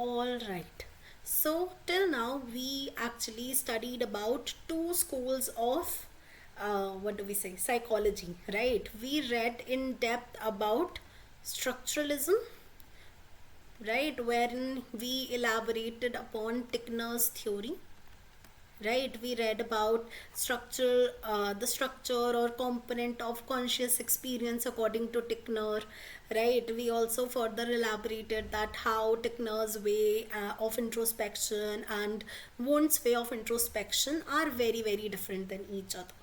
All right. So till now we actually studied about two schools of what do we say, psychology, right? We read in depth about structuralism, right, wherein we elaborated upon Tickner's theory, right? We read about the structure or component of conscious experience according to Tickner, right? We also further elaborated that how Tickner's way of introspection and Wundt's way of introspection are very very different than each other,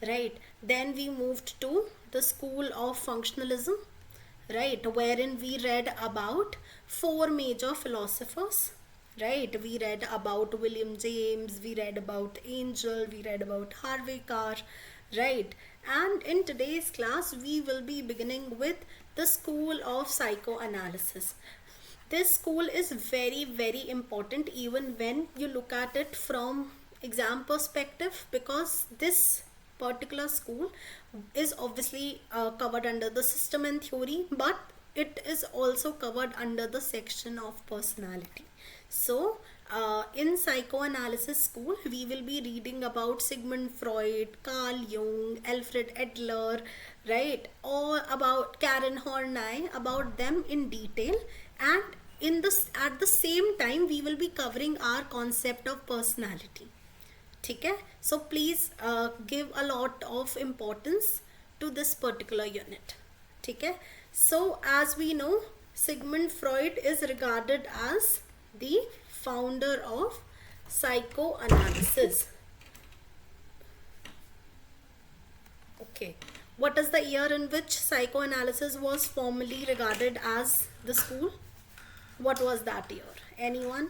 right? Then we moved to the school of functionalism, right, wherein we read about four major philosophers, right? We read about William James, we read about Angel, we read about Harvey Carr, right? And in today's class we will be beginning with the school of psychoanalysis. This school is very very important even when you look at it from exam perspective, because this particular school is obviously covered under the system and theory, but it is also covered under the section of personality. So in psychoanalysis school we will be reading about Sigmund Freud, Carl Jung, Alfred Adler, right, or about Karen Horney, about them in detail. And in this at the same time we will be covering our concept of personality. ठीक है, so please give a lot of importance to this particular unit. ठीक है, so as we know, Sigmund Freud is regarded as the founder of psychoanalysis. Okay, what is the year in which psychoanalysis was formally regarded as the school? What was that year? Anyone?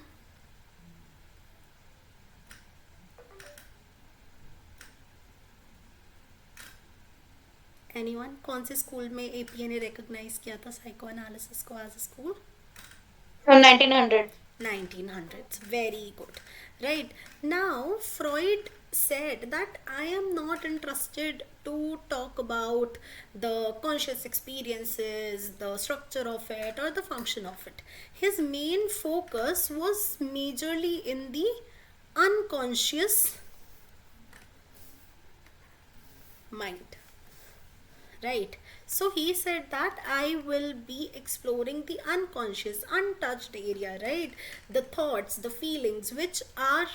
Anyone? कौन से school में APA ने recognise किया था psychoanalysis को as a school? From 1900. 1900s. Very good. Right. Now Freud said that I am not interested to talk about the conscious experiences, the structure of it or the function of it. His main focus was majorly in the unconscious mind, right? So he said that I will be exploring the unconscious untouched area, right? The thoughts, the feelings which are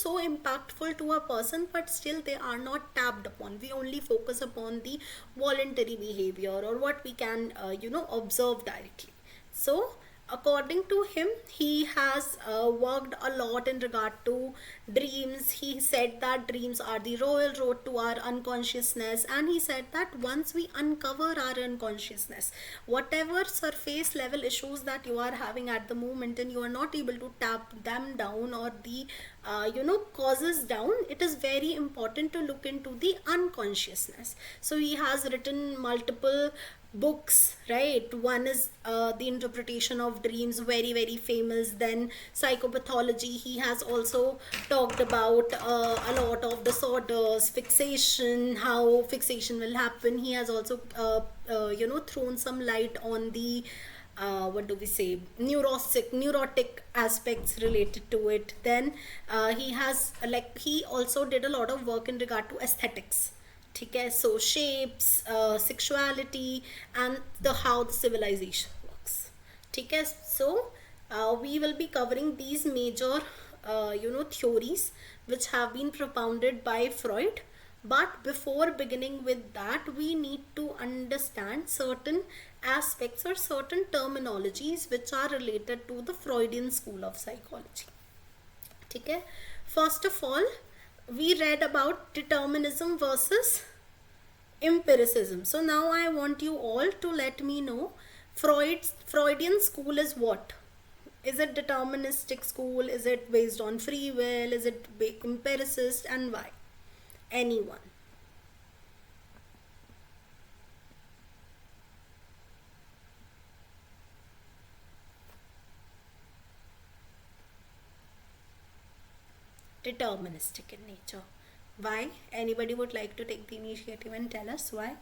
so impactful to a person, but still they are not tapped upon. We only focus upon the voluntary behavior or what we can observe directly. So according to him, he has worked a lot in regard to dreams. He said that dreams are the royal road to our unconsciousness, and he said that once we uncover our unconsciousness, whatever surface level issues that you are having at the moment and you are not able to tap them down or the causes down, it is very important to look into the unconsciousness. So he has written multiple books, right? One is the interpretation of dreams, very very famous. Then psychopathology, he has also talked about a lot of disorders, fixation, how fixation will happen. He has also thrown some light on the what do we say, neurotic aspects related to it. Then he has he also did a lot of work in regard to aesthetics. ठीक है, so shapes, sexuality and the how the civilization works. ठीक है, so we will be covering these major theories which have been propounded by Freud. But before beginning with that, we need to understand certain aspects or certain terminologies which are related to the Freudian school of psychology. ठीक है, first of all, we read about determinism versus empiricism. So now I want you all to let me know, Freudian school is what? Is it deterministic school? Is it based on free will? Is it empiricist, and why? Anyone? Deterministic in nature. Why? Anybody would like to take the initiative and tell us why?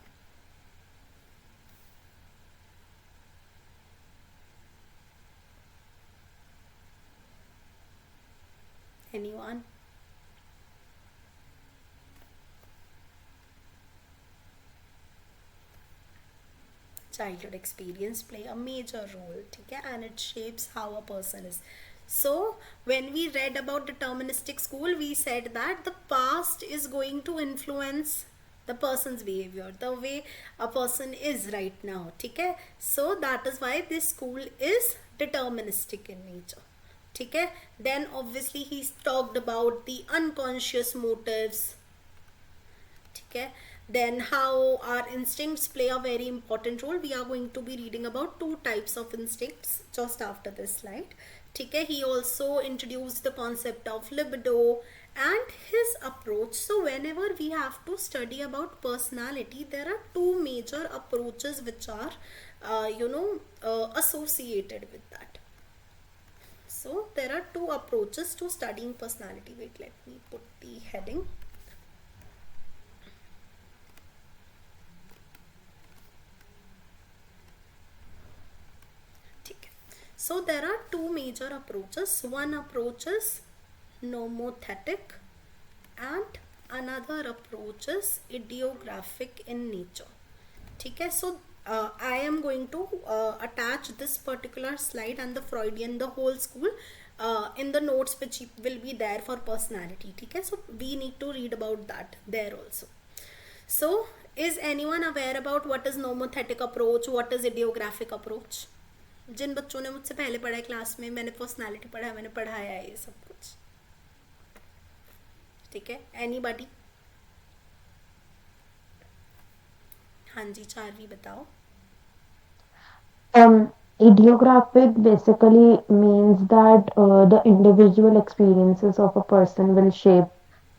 childhood experience play a major role, ठीक है, and it shapes how a person is. So when we read about deterministic school, we said that the past is going to influence the person's behavior, the way a person is right now, ठीक है. So that is why this school is deterministic in nature, ठीक है. Then obviously he's talked about the unconscious motives, ठीक है. Then how our instincts play a very important role. We are going to be reading about two types of instincts just after this slide, ठीक है. He also introduced the concept of libido and his approach. So whenever we have to study about personality, there are two major approaches which are associated with that. So there are two approaches to studying personality. Wait, let me put the heading. So there are two major approaches. One approach is nomothetic and another approach is idiographic in nature, ठीक है. So I am going to attach this particular slide and the Freudian, the whole school, in the notes which will be there for personality, ठीक है. So we need to read about that there also. So is anyone aware about what is nomothetic approach, what is idiographic approach? जिन बच्चों ने मुझसे पहले पढ़ा है class में, मैंने पर्सनालिटी पढ़ा है, मैंने पढ़ाया है ये सब कुछ, ठीक है. एनीबॉडी? हाँ जी, चारवी बताओ. Idiographic basically means that the individual experiences of a person will shape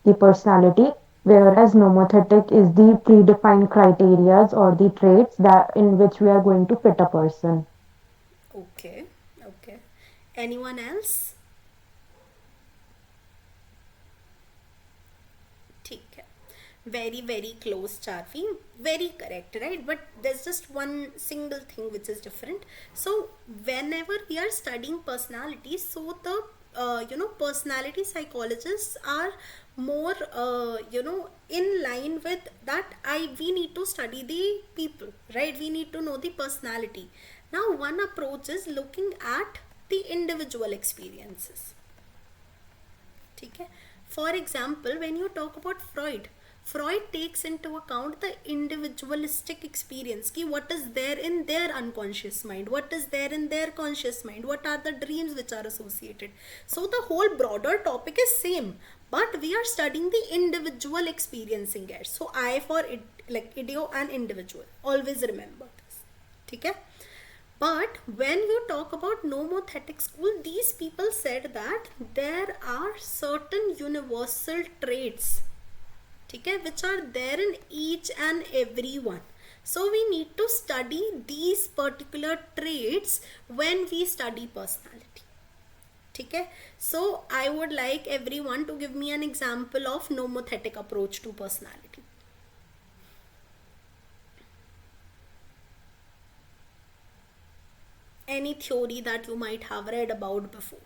the personality, whereas nomothetic is the predefined criterias or the traits that in which we are going to fit a person. Okay, okay. Anyone else? ठीक है. Very very close, Charvi. Very correct, right? But there's just one single thing which is different. So whenever we are studying personality, so the personality psychologists are more in line with that. We need to study the people, right? We need to know the personality. Now one approach is looking at the individual experiences, ठीक है. For example, when you talk about Freud takes into account the individualistic experience, ki what is there in their unconscious mind, what is there in their conscious mind, what are the dreams which are associated. So the whole broader topic is same, but we are studying the individual experiencing it. So I for it, like idio and individual, always remember this, ठीक है. But when you talk about nomothetic school, these people said that there are certain universal traits, ठीक है, which are there in each and every one. So we need to study these particular traits when we study personality, ठीक है. So I would like everyone to give me an example of nomothetic approach to personality. Any theory that you might have read about before.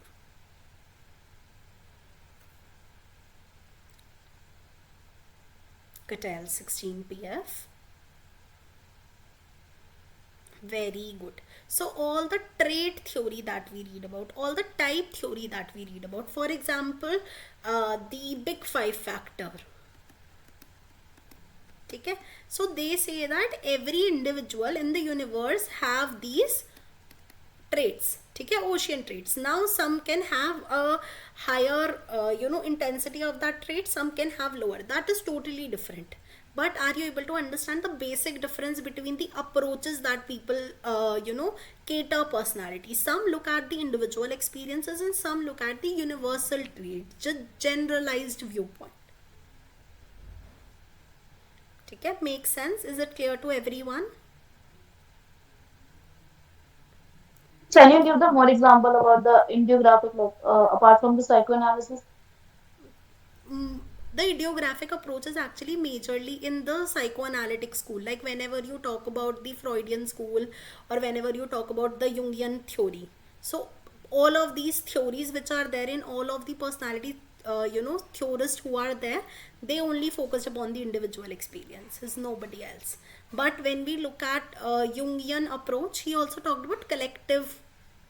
Cattell 16 PF. Very good. So all the trait theory that we read about, all the type theory that we read about, for example, the big five factor, ठीक है. So they say that every individual in the universe have these traits, ठीक है, ocean traits. Now some can have a higher intensity of that trait, some can have lower. That is totally different. But are you able to understand the basic difference between the approaches that people cater personality? Some look at the individual experiences and some look at the universal traits, just generalized viewpoint, ठीक है. Makes sense? Is it clear to everyone? Can you give the more example about the idiographic, like apart from the psychoanalysis? The idiographic approach is actually majorly in the psychoanalytic school. Like whenever you talk about the Freudian school or whenever you talk about the Jungian theory, so all of these theories which are there in all of the personality theorists who are there, they only focused upon the individual experiences, nobody else. But when we look at Jungian approach, he also talked about collective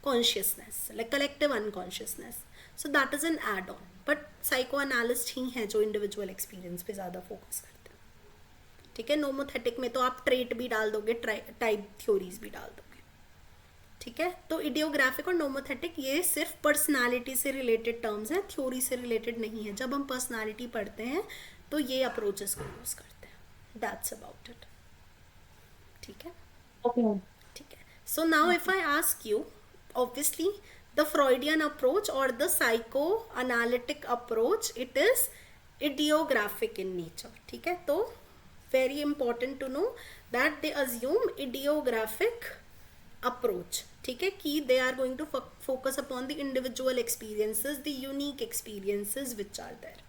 consciousness, like collective unconsciousness. So that is an add-on. But psychoanalyst ही हैं जो individual experience पे ज़्यादा focus करते हैं. ठीक है, nomothetic में तो आप ट्रेट भी डाल दोगे, टाइप थ्योरीज भी डाल दोगे. ठीक है, तो इडियोग्राफिक और नोमोथेटिक ये सिर्फ पर्सनालिटी से रिलेटेड टर्म्स हैं, थ्योरी से रिलेटेड नहीं है. जब हम पर्सनालिटी पढ़ते हैं तो ये अप्रोचेस को यूज करते हैं. That's about it. ठीक है. Okay. ठीक है. So now if I ask you, obviously the Freudian approach or the psychoanalytic approach, it is idiographic in nature. ठीक है, तो very important to know that they assume idiographic approach. ठीक है, कि they are going to focus upon the individual experiences, the unique experiences which are there.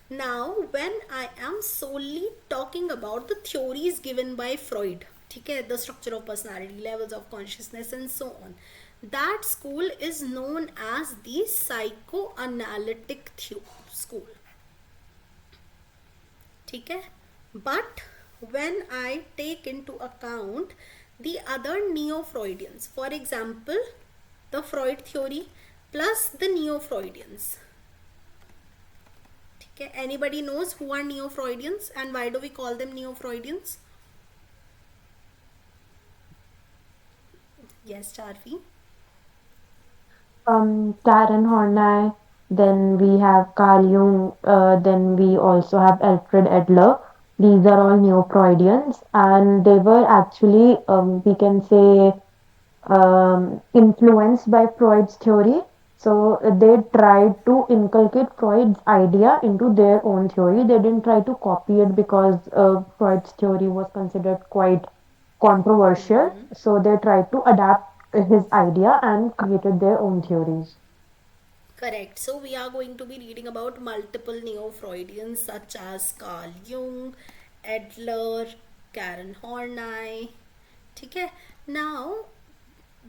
Now when I am solely talking about the theories given by Freud, ठीक है, the structure of personality, levels of consciousness and so on, that school is known as the psychoanalytic school. ठीक है, but when I take into account the other neo-Freudians, for example the Freud theory plus the neo-Freudians, ठीक है, anybody knows who are neo-Freudians and why do we call them neo-Freudians? Yes, Charvi. Karen Horney, then we have Carl Jung, then we also have Alfred Adler. These are all neo-Freudians, and they were actually, we can say, influenced by Freud's theory. So they tried to inculcate Freud's idea into their own theory. They didn't try to copy it because Freud's theory was considered quite controversial. So they tried to adapt his idea and created their own theories. Correct. So we are going to be reading about multiple neo-Freudians such as Carl Jung, Adler, Karen Horney. ठीक है. Now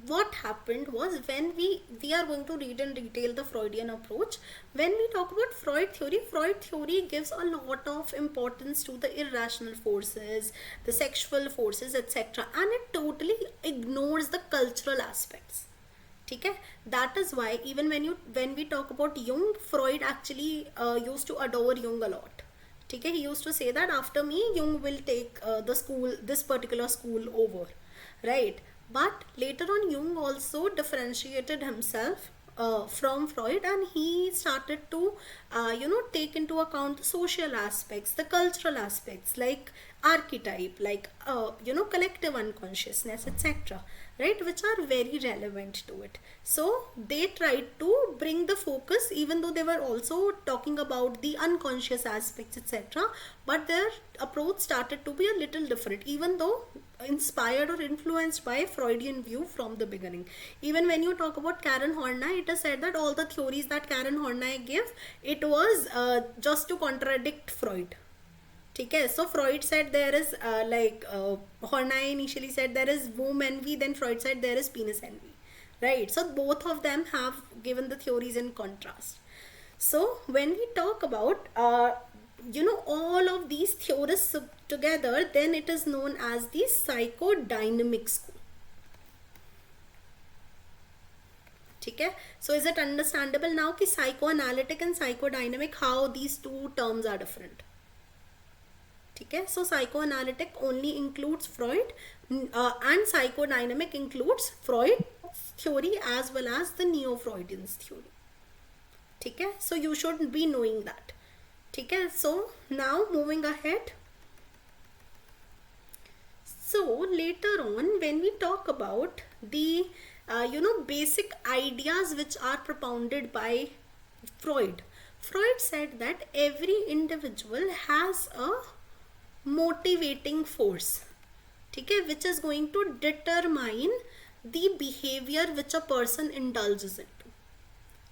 what happened was, when we are going to read in detail the Freudian approach. When we talk about Freud theory gives a lot of importance to the irrational forces, the sexual forces, etc., and it totally ignores the cultural aspects. ठीक है, that is why even when we talk about Jung, Freud actually used to adore Jung a lot. ठीक है, he used to say that after me Jung will take this particular school over, right? But later on Jung also differentiated himself from Freud, and he started to take into account the social aspects, the cultural aspects, like archetype, like collective unconsciousness, etc., right, which are very relevant to it. So they tried to bring the focus, even though they were also talking about the unconscious aspects, etc., but their approach started to be a little different, even though inspired or influenced by Freudian view from the beginning. Even when you talk about Karen Horney, it is said that all the theories that Karen Horney gave, it was just to contradict Freud. ठीक है, so Freud said there is Horney initially said there is womb envy, then Freud said there is penis envy, right? So both of them have given the theories in contrast. So when we talk about all of these theorists together, then it is known as the psychodynamic school. ठीक है, so is it understandable now कि psychoanalytic and psychodynamic, how these two terms are different? ठीक है, so psychoanalytic only includes Freud and psychodynamic includes Freud theory as well as the neo-Freudians theory. ठीक है, so you should be knowing that. ठीक है, so now moving ahead. So later on when we talk about the basic ideas which are propounded by Freud said that every individual has a motivating force, ठीक है, which is going to determine the behavior which a person indulges into.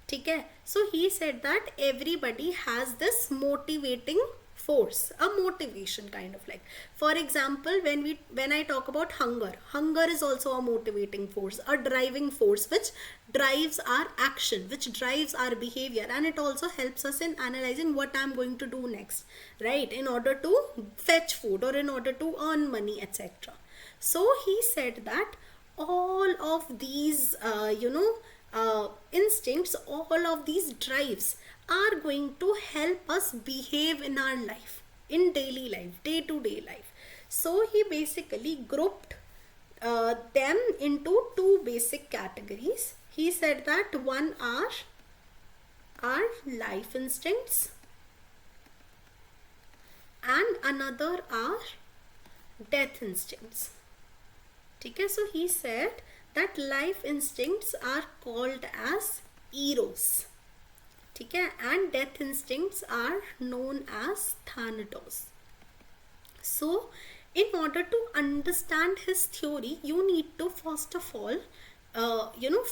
ठीक है, so he said that everybody has this motivating force, a motivation kind of like. For example, when I talk about hunger, hunger is also a motivating force, a driving force which drives our action, which drives our behavior, and it also helps us in analyzing what I'm going to do next, right, in order to fetch food or in order to earn money, etc. So he said that all of these instincts, all of these drives are going to help us behave in our life, in daily life, day to day life. So he basically grouped them into two basic categories. He said that one are life instincts and another are death instincts. Okay, so he said that life instincts are called as eros. Okay, and death instincts are known as thanatos. So, in order to understand his theory, you need to first of all,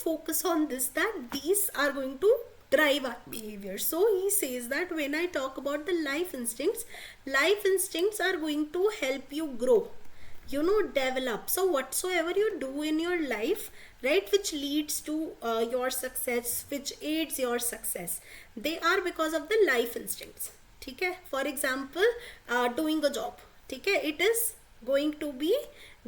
focus on this, that these are going to drive our behavior. So, he says that when I talk about the life instincts are going to help you grow, develop. So whatsoever you do in your life, right, which leads to your success, which aids your success, they are because of the life instincts. Okay, for example, doing a job, okay, it is going to be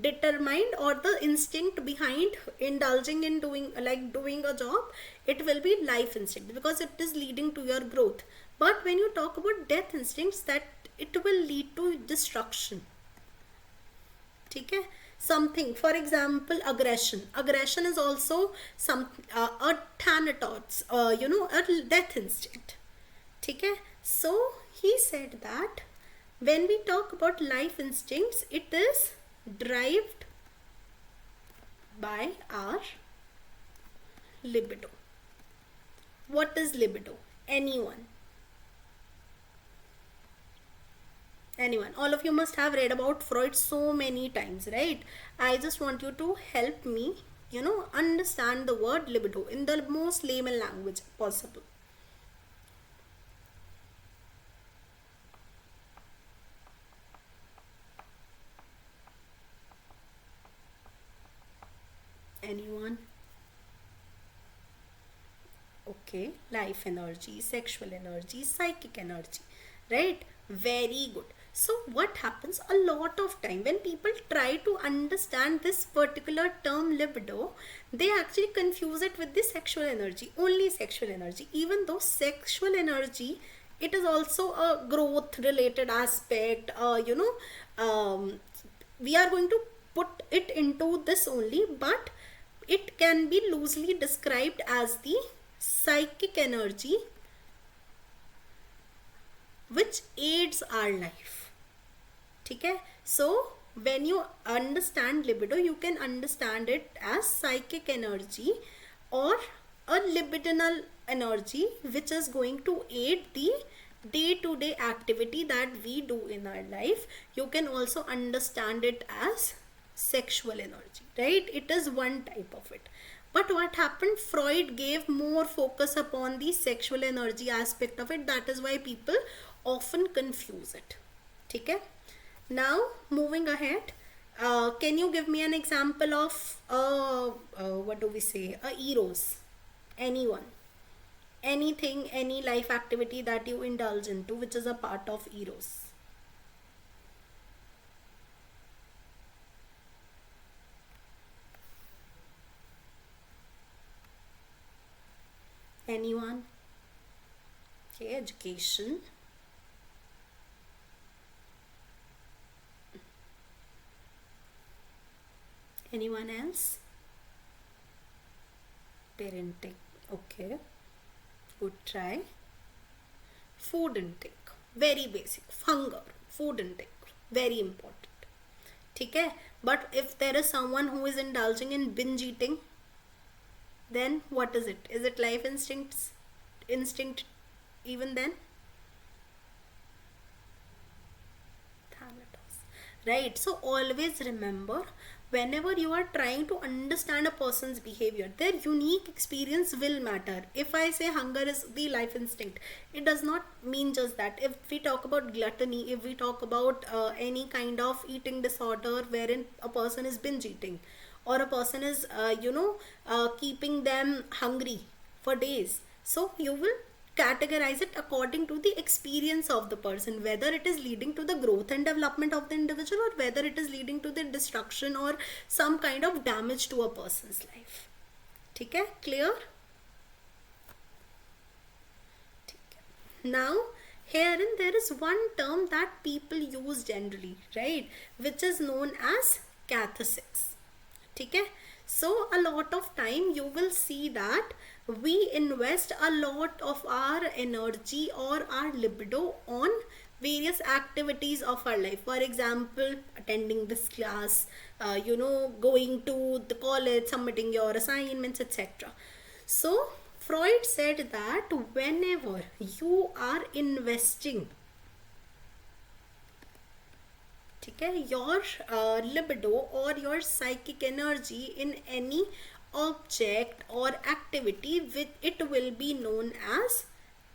determined, or the instinct behind indulging in doing a job, it will be life instinct because it is leading to your growth. But when you talk about death instincts, that it will lead to destruction. ठीक है, something, for example, aggression is also some a thanatos, a death instinct. ठीक है, so he said that when we talk about life instincts, it is derived by our libido. What is libido? Anyone, all of you must have read about Freud so many times, right? I just want you to help me, understand the word libido in the most layman language possible. Anyone? Okay, life energy, sexual energy, psychic energy, right? Very good. So what happens a lot of time when people try to understand this particular term libido, they actually confuse it with the sexual energy, only sexual energy, even though sexual energy, it is also a growth related aspect. We are going to put it into this only, but it can be loosely described as the psychic energy which aids our life. ठीक है, so when you understand libido, you can understand it as psychic energy or a libidinal energy which is going to aid the day-to-day activity that we do in our life. You can also understand it as sexual energy, right? It is one type of it. But what happened, Freud gave more focus upon the sexual energy aspect of it. That is why people often confuse it. Okay, now moving ahead, can you give me an example of what do we say, a eros? Anyone, anything, any life activity that you indulge into which is a part of eros? Anyone? Okay, education. Anyone else? Parenting. Okay, good try. Food intake, very basic. Hunger, food intake, very important. Okay, but if there is someone who is indulging in binge eating, then what is it? Is it life instinct even then? Thanatos, right? So always remember, whenever you are trying to understand a person's behavior, their unique experience will matter. If I say hunger is the life instinct, it does not mean just that. If we talk about gluttony, if we talk about any kind of eating disorder wherein a person is binge eating, or a person is keeping them hungry for days, so you will categorize it according to the experience of the person, whether it is leading to the growth and development of the individual, or whether it is leading to the destruction or some kind of damage to a person's life. ठीक है, clear? Now herein there is one term that people use generally, right, which is known as catharsis. ठीक है, so a lot of time you will see that we invest a lot of our energy or our libido on various activities of our life. For example, attending this class, going to the college, submitting your assignments, etc. So Freud said that whenever you are investing, ठीक है, your libido or your psychic energy in any object or activity, with it will be known as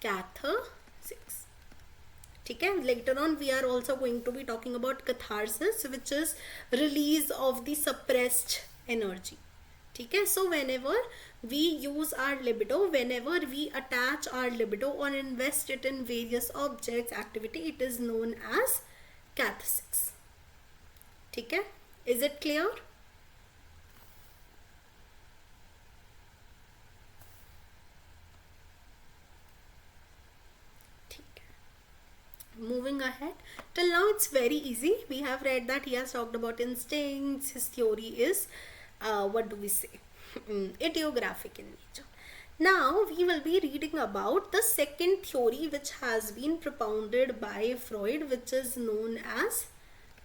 catharsis. ठीक है, later on we are also going to be talking about catharsis, which is release of the suppressed energy. ठीक है, so whenever we use our libido, whenever we attach our libido or invest it in various objects, activity, it is known as catharsis. ठीक है, is it clear? ठीक है, moving ahead, till now it's very easy. We have read that he has talked about instincts. His theory is what do we say, idiographic in nature. Now we will be reading about the second theory which has been propounded by Freud, which is known as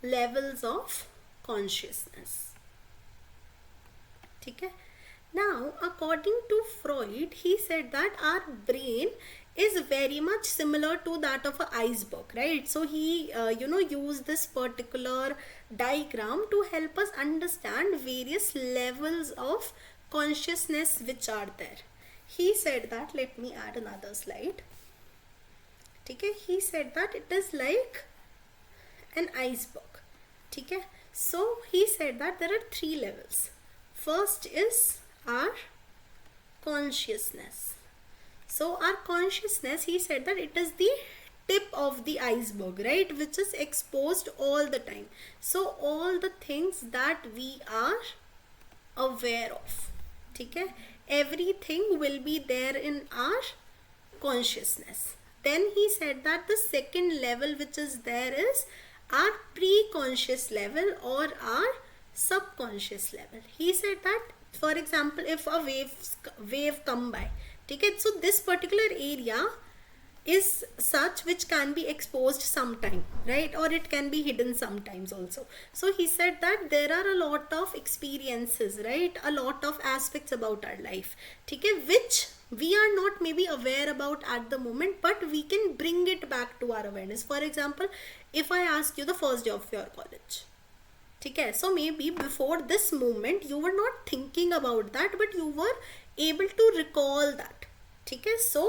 levels of consciousness. ठीक है, now according to Freud, he said that our brain is very much similar to that of an iceberg, right? So he used this particular diagram to help us understand various levels of consciousness which are there. He said that, let me add another slide. ठीक है, he said that it is like an iceberg. ठीक है, so he said that there are 3 levels. First is our consciousness. So our consciousness, he said that it is the tip of the iceberg, right, which is exposed all the time. So all the things that we are aware of, ठीक है, everything will be there in our consciousness. Then he said that the second level which is there is our pre-conscious level or our subconscious level. He said that, for example, if a wave come by, ठीक है, so this particular area is such which can be exposed sometime, right, or it can be hidden sometimes also. So he said that there are a lot of experiences, right, a lot of aspects about our life, ठीक है, which we are not maybe aware about at the moment, but we can bring it back to our awareness. For example, if I ask you the first day of your college, ठीक है, so maybe before this moment you were not thinking about that, but you were able to recall that, ठीक है. So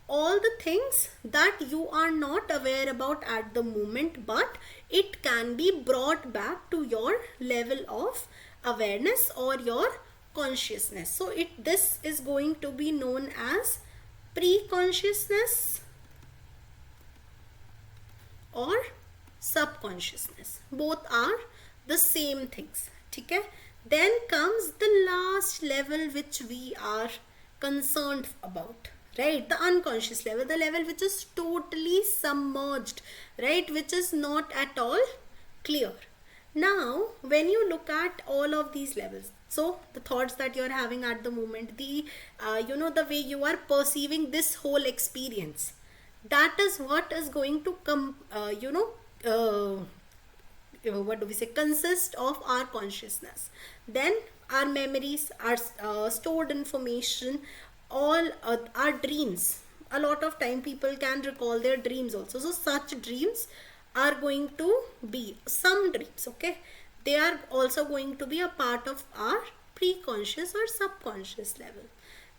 all the things that you are not aware about at the moment, but it can be brought back to your level of awareness or your consciousness. So this is going to be known as pre-consciousness or subconsciousness. Both are the same things, ठीक है. Then comes the last level which we are concerned about, right, the unconscious level, the level which is totally submerged, right, which is not at all clear. Now when you look at all of these levels, so the thoughts that you are having at the moment, the the way you are perceiving this whole experience, that is what is going to come what do we say, consist of our consciousness. Then our memories, our stored information, all our dreams. A lot of time people can recall their dreams also, so such dreams are going to be some dreams, okay. they are also going to be a part of our preconscious or subconscious level.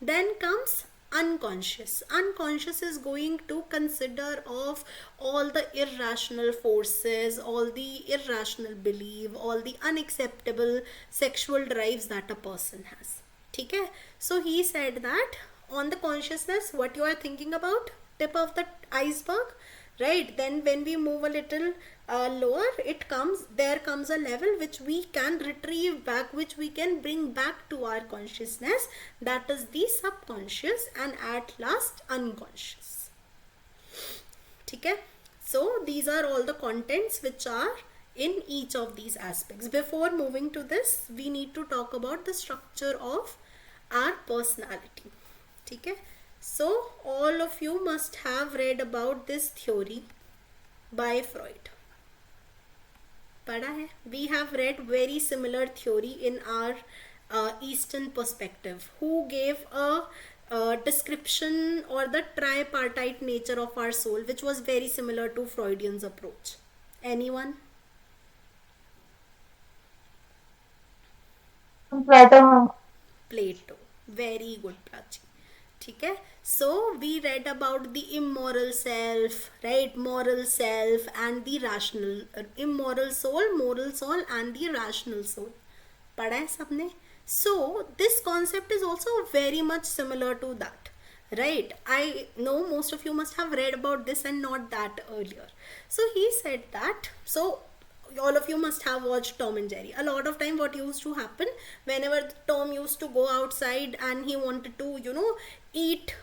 Then comes unconscious. Unconscious is going to consider of all the irrational forces, all the irrational belief, all the unacceptable sexual drives that a person has. ठीक है? So he said that on the consciousness, what you are thinking about, tip of the iceberg, right? Then when we move a little lower, there comes a level which we can retrieve back, which we can bring back to our consciousness, that is the subconscious, and at last unconscious. ठीक है? So these are all the contents which are in each of these aspects. Before moving to this, we need to talk about the structure of our personality. ठीक है? So all of you must have read about this theory by Freud. पढ़ा है? We have read very similar theory in our Eastern perspective. Who gave a description or the tripartite nature of our soul, which was very similar to Freudian's approach? Anyone? Plato. Plato. Very good, Prachi. ठीक है? So we read about the immoral self, right? Moral self and the rational, immoral soul, moral soul and the rational soul. पढ़ा है सबने? So this concept is also very much similar to that, right? I know most of you must have read about this and not that earlier. So he said that, so all of you must have watched Tom and Jerry. A lot of time what used to happen, whenever Tom used to go outside and he wanted to, eat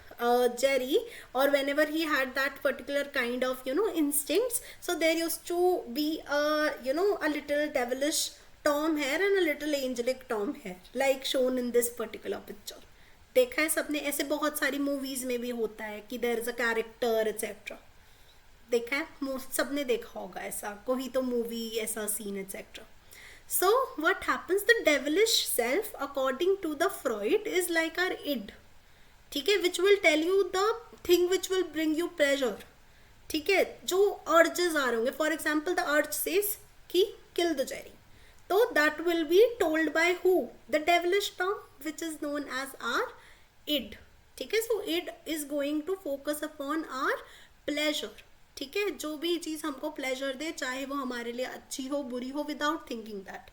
Jerry, or whenever he had that particular kind of, instincts, so there used to be a little devilish Tom hair and a little angelic Tom hair, like shown in this particular picture. देखा है सबने? ऐसे बहुत सारी movies में भी होता है कि there is a character etcetera. देखा है? सबने देखा होगा ऐसा कोई तो मूवी, ऐसा scene etcetera. So what happens? The devilish self, according to the Freud, is like our id. ठीक है? Which will tell you the thing which will bring you pleasure. ठीक है? जो urges आ रहे होंगे. For example, the urge says कि kill the Jerry. So that will be told by who? The devilish Tom, which is known as our id. ठीक है? So id is going to focus upon our pleasure. ठीक है? जो भी चीज हमको pleasure दे, चाहे वो हमारे लिए अच्छी हो बुरी हो, विदाउट थिंकिंग दैट,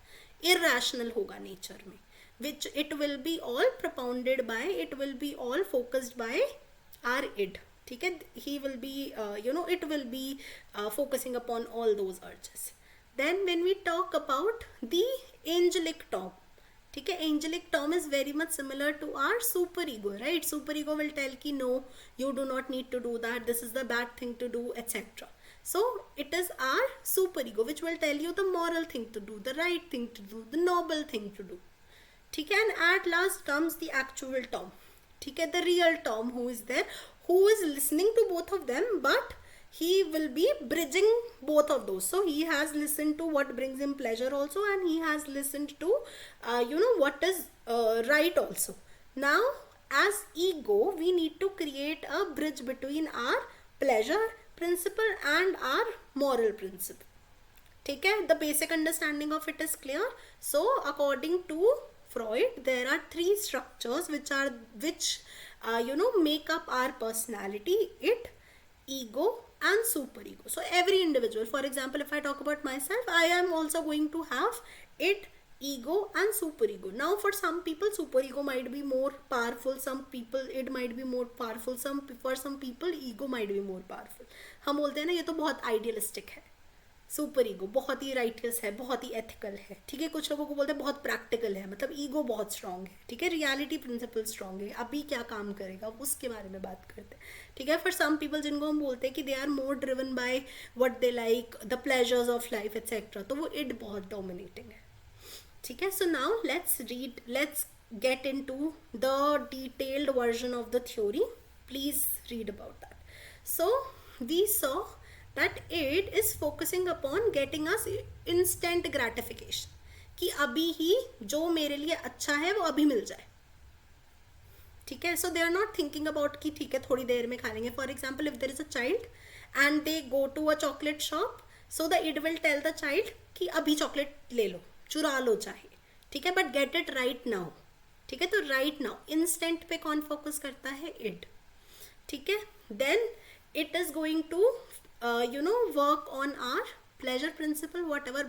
इरेशनल होगा नेचर में, which it will be all propounded by, it will be all focused by our id. ठीक है? He will be it will be focusing upon all those urges. Then when we talk about the angelic Tom, ठीक है? Angelic Tom is very much similar to our super ego, right? Super ego will tell कि no, you do not need to do that, this is the bad thing to do, etc. So it is our super ego which will tell you the moral thing to do, the right thing to do, the noble thing to do. ठीक है? And at last comes the actual Tom. ठीक है? The real Tom who is there, who is listening to both of them, but he will be bridging both of those. So he has listened to what brings him pleasure also, and he has listened to what is right also. Now as ego, we need to create a bridge between our pleasure principle and our moral principle. ठीक है? The basic understanding of it is clear. So according to Freud, there are three structures which make up our personality: id, ego and superego. So every individual, for example, if I talk about myself, I am also going to have id, ego and superego. Now for some people superego might be more powerful, some people id might be more powerful, for some people ego might be more powerful. हम बोलते हैं ना, ये तो बहुत idealistic है. Super ego बहुत ही righteous है, बहुत ही एथिकल है. ठीक है? कुछ लोगों को बोलते हैं बहुत प्रैक्टिकल है, मतलब ईगो बहुत स्ट्रांग है. ठीक है? रियलिटी प्रिंसिपल स्ट्रांग है, अभी क्या काम करेगा उसके बारे में बात करते हैं. ठीक है? फॉर सम पीपल जिनको हम बोलते हैं कि they are more driven by what they like, the pleasures of life etcetera, तो वो इड बहुत डोमिनेटिंग है. ठीक है? So now let's get into the detailed version of the theory. Please read about that. So we saw that id is focusing upon getting us instant gratification, कि अभी ही जो मेरे लिए अच्छा है वो अभी मिल जाए. ठीक है? So they are not thinking about कि ठीक है थोड़ी देर में खा लेंगे. For example, if there is a child and they go to a chocolate shop, so the id will tell the child कि अभी chocolate ले लो, चुरा लो चाहे, ठीक है, but get it right now, ठीक है। तो राइट नाउ इंस्टेंट पे कौन फोकस करता है? इट, ठीक है। Then it is going to work on our pleasure principle, whatever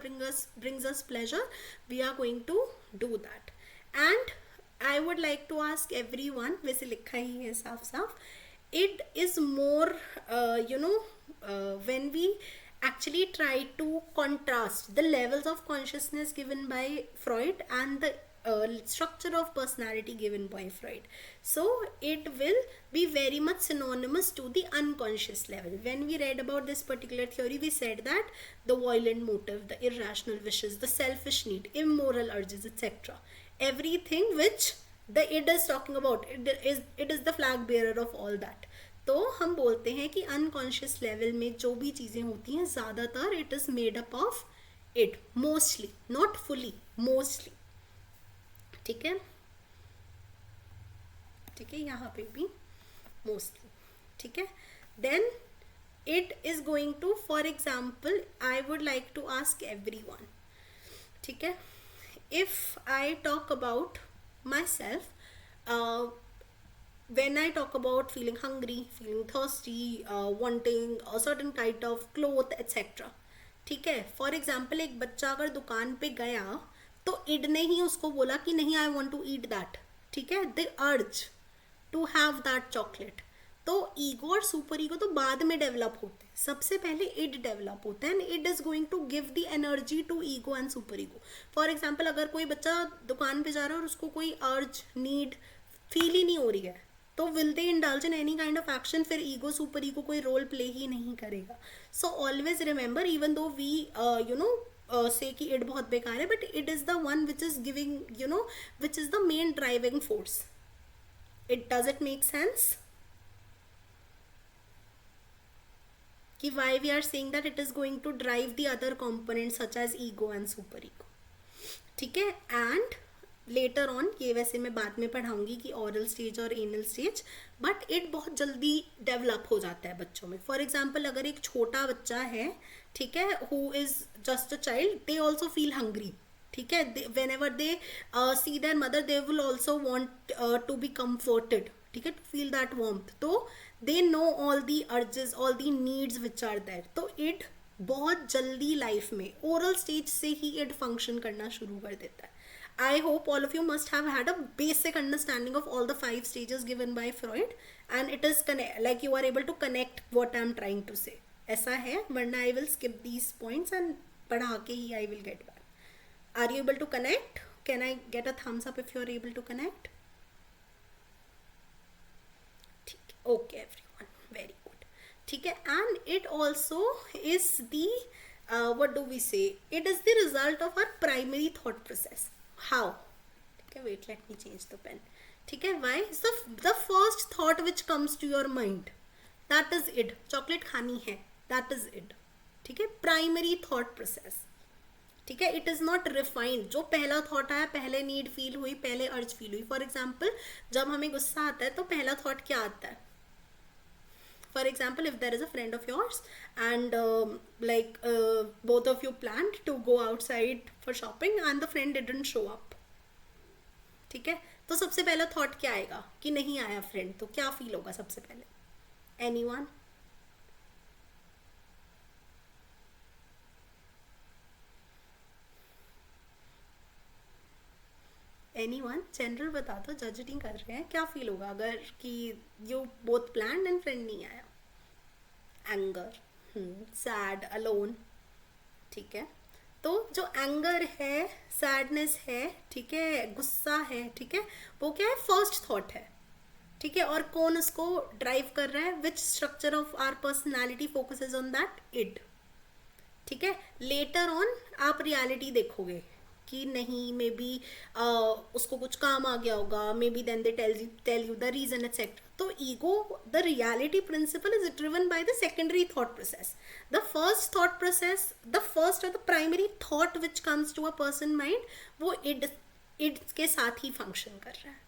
brings us pleasure, we are going to do that. And I would like to ask everyone, वैसे लिखा ही है साफ साफ, it is more when we actually try to contrast the levels of consciousness given by Freud and the structure of personality given by Freud, so it will be very much synonymous to the unconscious level. When we read about this particular theory, we said that the violent motive, the irrational wishes, the selfish need, immoral urges, etc., everything which the id is talking about, it is the flag bearer of all that. तो हम बोलते हैं कि unconscious level में जो भी चीज़ें होती हैं ज़्यादातर it is made up of it, mostly, not fully, mostly, ठीक है, ठीक है, यहाँ पे भी मोस्टली, ठीक है। Then it is going to, for example I would like to ask everyone, ठीक है, if I talk about myself, when I talk about feeling hungry, feeling thirsty, wanting a certain kind of cloth, etc., ठीक है। For example एक बच्चा अगर दुकान पे गया तो इड ने ही उसको बोला कि नहीं I want to eat that, ठीक है, the urge to have that chocolate. तो ईगो और सुपर ईगो तो बाद में डेवलप होते हैं, सबसे पहले इड डेवलप होता है, and it is going to give the energy to ego and super ego. For example अगर कोई बच्चा दुकान पे जा रहा है और उसको कोई अर्ज, नीड फील ही नहीं हो रही है, तो will they indulge in any kind of action? फिर ईगो सुपर ईगो कोई रोल प्ले ही नहीं करेगा। So always remember, even though we say कि इट बहुत बेकार है, but it is the one which is giving which is the main driving force. It does it make sense कि why we are saying that it is going to drive the other components such as ego and super ego, ठीक है। And later on, ये वैसे मैं बाद में पढ़ाऊंगी कि ऑरल stage और एनल स्टेज, बट इट बहुत जल्दी डेवलप हो जाता है बच्चों में। फॉर एग्जाम्पल अगर एक छोटा बच्चा है, ठीक है, who is just a child, they also feel hungry, ठीक है, whenever they see their mother they will also want to be comforted, ठीक है, टू फील दैट वार्मथ। तो they know all the urges, all the needs which are there. तो it बहुत जल्दी life में oral stage से ही it function करना शुरू कर देता है। I hope all of you must have had a basic understanding of all the 5 stages given by Freud, and it is like you are able to connect what I am trying to say. ऐसा है, वरना I will skip these points and पढ़ा के ही I will get back. Are you able to connect? Can I get a thumbs up if you are able to connect? ठीक, okay everyone, very good, ठीक है। And it also is the what do we say? It is the result of our primary thought process. How? ठीक है, wait, let me change the pen, ठीक है। Why? The first thought which comes to your mind, that is it. Chocolate खानी है, that is it, ठीक है, primary thought process, ठीक है। It is not refined. जो पहला थॉट आया, पहले नीड फील हुई, पहले अर्ज फील हुई। फॉर एग्जाम्पल जब हमें गुस्सा आता है तो पहला थॉट क्या आता है? For example, if there is a friend of yours and both of you planned to go outside for shopping and the friend didn't show up, ठीक है, तो सबसे पहला थॉट क्या आएगा कि नहीं आया फ्रेंड, तो क्या फील होगा सबसे पहले? एनीवन? एनीवन? जनरल बता दो, जज नहीं कर रहे हैं, क्या फील होगा अगर कि you both plan and friend नहीं आया? एंगर, सैड, अलोन, ठीक है। तो जो एंगर है, सैडनेस है, ठीक है, गुस्सा है, ठीक है, वो क्या है? फर्स्ट थॉट है, ठीक है। और कौन उसको ड्राइव कर रहा है? Which structure of our personality focuses on that? Id, ठीक है। लेटर ऑन आप रियलिटी देखोगे कि नहीं, मे बी उसको कुछ काम आ गया होगा, maybe then they tell you the reason etcetera. तो ego, the reality principle is driven by the secondary thought process. The first thought process, the first और the primary thought which comes to a person mind, वो id के साथ ही function कर रहा है।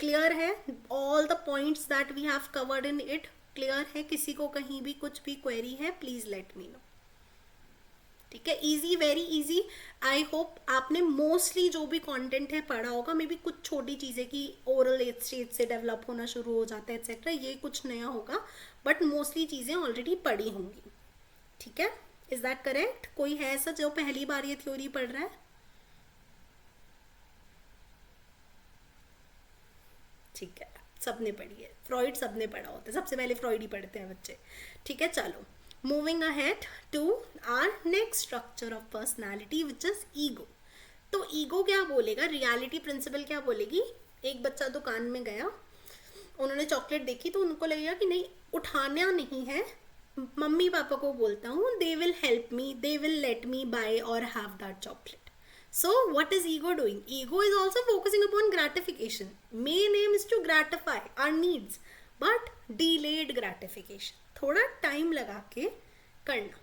Clear है? All the points that we have covered in it clear है? किसी को कहीं भी कुछ भी क्वेरी है, प्लीज लेट मी नो, ठीक है, easy, very easy. I hope आपने मोस्टली जो भी कंटेंट है पढ़ा होगा। मे बी कुछ छोटी चीज़ें कि ओरल स्टेज से डेवलप होना शुरू हो जाता है एक्सेट्रा, ये कुछ नया होगा, बट मोस्टली चीज़ें ऑलरेडी पढ़ी होंगी। ठीक है, इज दैट करेक्ट? कोई है ऐसा जो पहली बार ये थ्योरी पढ़ रहा है? ठीक है, सबने पढ़ी है। फ्रॉइड सबने पढ़ा होता है, सबसे पहले फ्रॉइड ही पढ़ते हैं बच्चे। ठीक है, चलो moving ahead to our next structure of personality which is ego. तो ईगो क्या बोलेगा, रियलिटी प्रिंसिपल क्या बोलेगी? एक बच्चा दुकान में गया, उन्होंने चॉकलेट देखी तो उनको लगेगा कि नहीं, उठाना नहीं है, मम्मी पापा को बोलता हूँ, they will help me, they will let me buy और have that chocolate. So what is ego doing? Ego is also focusing upon gratification. Main aim is to gratify our needs, but delayed gratification. थोड़ा time लगा के करना,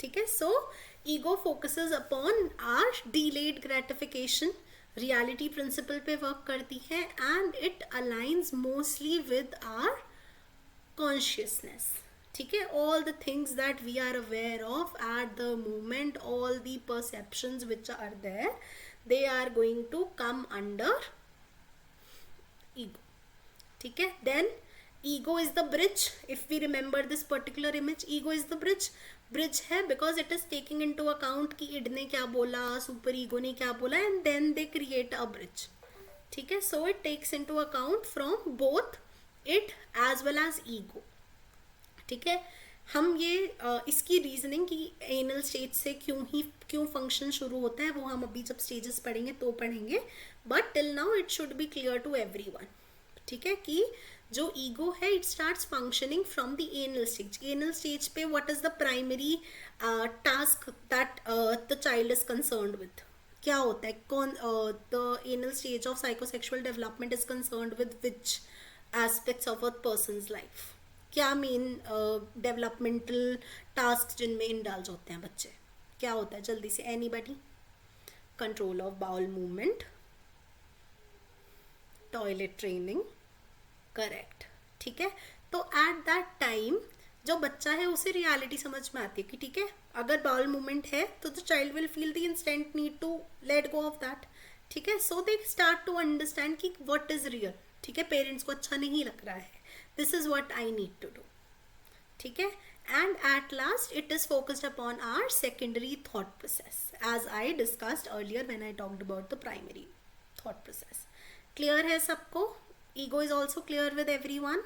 ठीक है. So ego focuses upon our delayed gratification, reality principle पे work करती है, and it aligns mostly with our consciousness. ठीक है, all the things that we are aware of at the moment, all the perceptions which are there, they are going to come under ego. ठीक है, then ego is the bridge. If we remember this particular image, ego is the bridge है because it is taking into account कि id ने क्या बोला, super ego ने क्या बोला, and then they create a bridge. ठीक है, so it takes into account from both it as well as ego. ठीक है, हम ये इसकी रीजनिंग कि एनल स्टेज से क्यों फंक्शन शुरू होता है वो हम अभी जब स्टेजेस पढ़ेंगे तो पढ़ेंगे, but till now it should be clear to everyone. ठीक है, कि जो ईगो है it starts functioning from the anal stage. Anal stage पे what is the primary task that the child is concerned with? क्या होता है, कौन the anal stage of psychosexual development is concerned with which aspects of a person's life? क्या main developmental task जिनमें indulge होते हैं बच्चे, क्या होता है? जल्दी से anybody? Control of bowel movement, toilet training, correct. ठीक है, तो एट दैट टाइम जो बच्चा है उसे रियलिटी समझ में आती है कि ठीक है, अगर बाउल मूवमेंट है तो the child will feel the instant need to let go of that. ठीक है, so they start to understand कि व्हाट इज रियल. ठीक है, पेरेंट्स को अच्छा नहीं लग रहा है, this is what I need to do. ठीक है, and at last it is focused upon our secondary thought process as I discussed earlier when I talked about the primary thought process. Clear है सबको? Ego is also clear with everyone?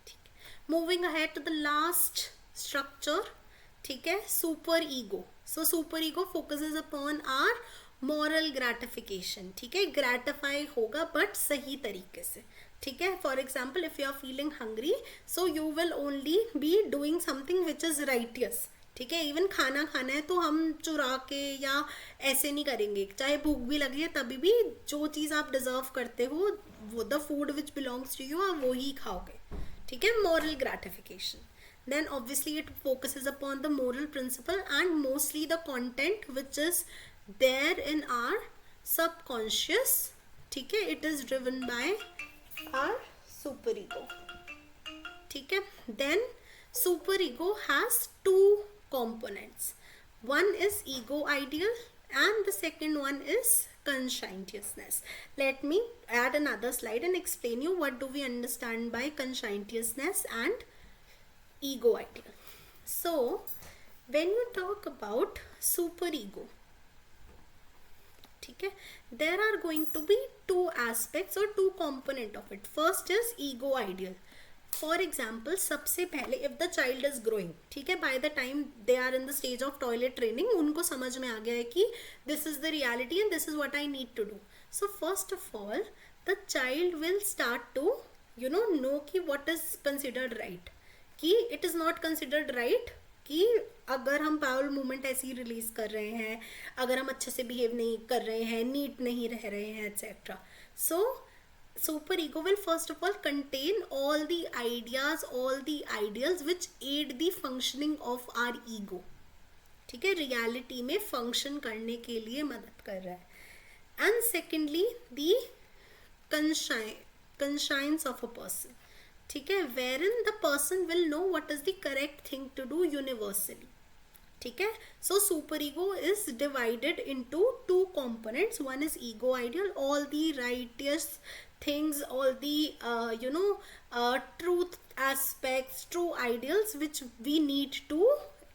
ठीक है, moving ahead to the last structure. ठीक है, super ego. So super ego focuses upon our moral gratification. ठीक है, gratify होगा but सही तरीके से. ठीक है, for example if you are feeling hungry, so you will only be doing something which is righteous. ठीक है, इवन खाना खाना है तो हम चुरा के या ऐसे नहीं करेंगे, चाहे भूख भी लगी है तभी भी जो चीज़ आप डिजर्व करते हो, वो the food which belongs to you, आप वो ही खाओगे. ठीक है, moral gratification. then obviously it focuses upon the moral principle and mostly the content which is there in our subconscious. ठीक है, it is driven by our superego. ठीक है, then superego has two components. One is ego ideal and the second one is conscientiousness. Let me add another slide and explain you what do we understand by conscientiousness and ego ideal. So when you talk about superego, ठीक है, there are going to be two aspects or two component of it. First is ego ideal. For example, सबसे पहले if the child is growing, ठीक है, by the time they are in the stage of toilet training, उनको समझ में आ गया है कि this is the reality and this is what I need to do. So first of all, the child will start to know कि what is considered right, कि it is not considered right कि अगर हम bowel movement ऐसे ही release कर रहे हैं, अगर हम अच्छे से बिहेव नहीं कर रहे हैं, नीट नहीं रह रहे हैं, etcetera. So super ego will first of all contain all the ideas, all the ideals which aid the functioning of our ego. ठीक है, रियलिटी में फंक्शन करने के लिए मदद कर रहा है. And secondly the कंशाइंस of a person. ठीक है, wherein the person will know what is the correct thing to do universally. ठीक है, so super ego is divided into two components. One is ego ideal, all the righteous things, all the truth aspects, true ideals which we need to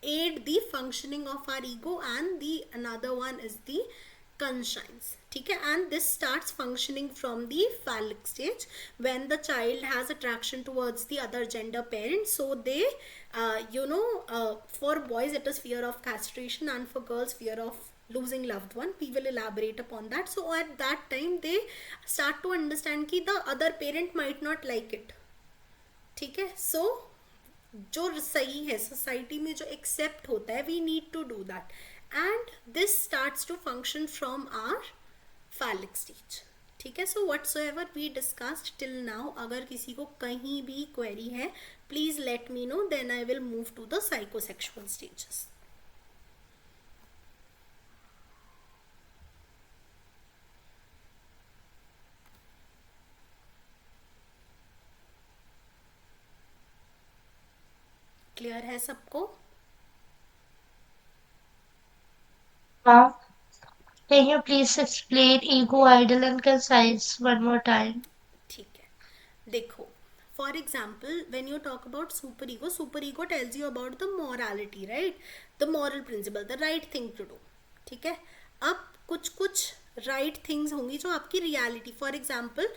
aid the functioning of our ego, and the another one is the conscience. ठीक है, and this starts functioning from the phallic stage when the child has attraction towards the other gender parent. So they for boys it is fear of castration, and for girls fear of losing loved one. We will elaborate upon that. So at that time they start to understand कि the other parent might not like it. ठीक है, so जो सही है society में जो accept होता है, we need to do that, and this starts to function from our phallic stage. ठीक है, so whatsoever we discussed till now, अगर किसी को कहीं भी क्वेरी है please let me know, then I will move to the psychosexual stages. Clear है सबको? Can you please explain ego, idol, and conscience one more time? ठीक है, देखो, for example when you talk about super ego tells you about the morality, right, the moral principle, the right thing to do. ठीक है, अब कुछ कुछ right things होंगी जो आपकी रियलिटी, फॉर एग्जाम्पल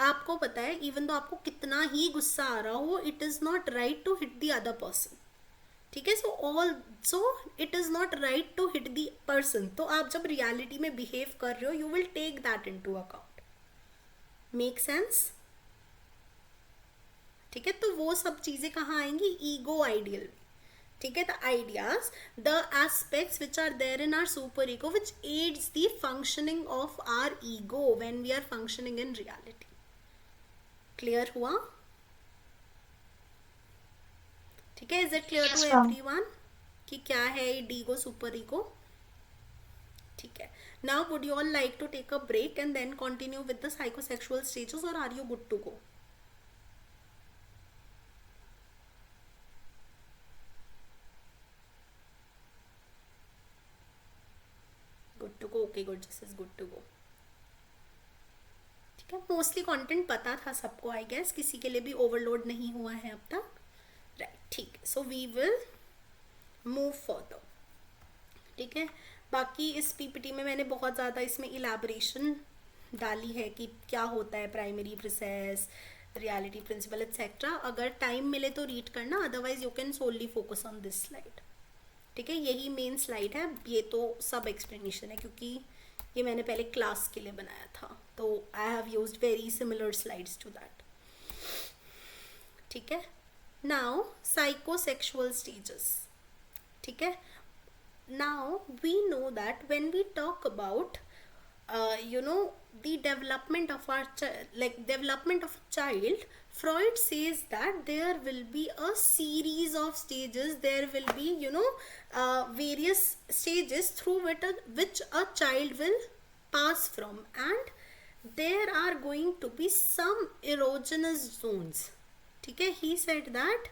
आपको पता है इवन तो आपको कितना ही गुस्सा आ रहा हो, it is not right to hit the other person. ठीक है, so it is not right to hit the person. तो आप जब रियलिटी में बिहेव कर रहे हो, you will take that into account. Make sense? ठीक है, तो वो सब चीजें कहाँ आएंगी? Ego ideal. ठीक है, the ideas, the aspects which are there in are super ego which aids the functioning of our ego when we are functioning in reality. Clear हुआ? ठीक है, is it clear to Yes, ma'am. Everyone कि क्या है ego, super ego? ठीक है, now would you all like to take a break and then continue with the psychosexual stages, और are you good to go? Good to go, okay good, this is good to go. ठीक है, mostly content पता था सबको, I guess किसी के लिए भी ओवरलोड नहीं हुआ है अब तक, राइट. ठीक है, so we will move further. ठीक है, बाकी इस पीपीटी में मैंने बहुत ज़्यादा इसमें इलाबोरेशन डाली है कि क्या होता है primary process, reality principle etcetera. अगर टाइम मिले तो रीड करना, otherwise you can solely focus on this slide. ठीक है, यही मेन स्लाइड है, ये तो सब एक्सप्लेनेशन है क्योंकि ये मैंने पहले क्लास के लिए बनाया था, तो I have used very similar slides to that. ठीक है, नाउ साइकोसेक्सुअल स्टेजेस. ठीक है, now we know that when we talk about the development of our development of a child, Freud says that there will be a series of stages, there will be various stages through which a child will pass from, and there are going to be some erogenous zones. ठीक है, he said that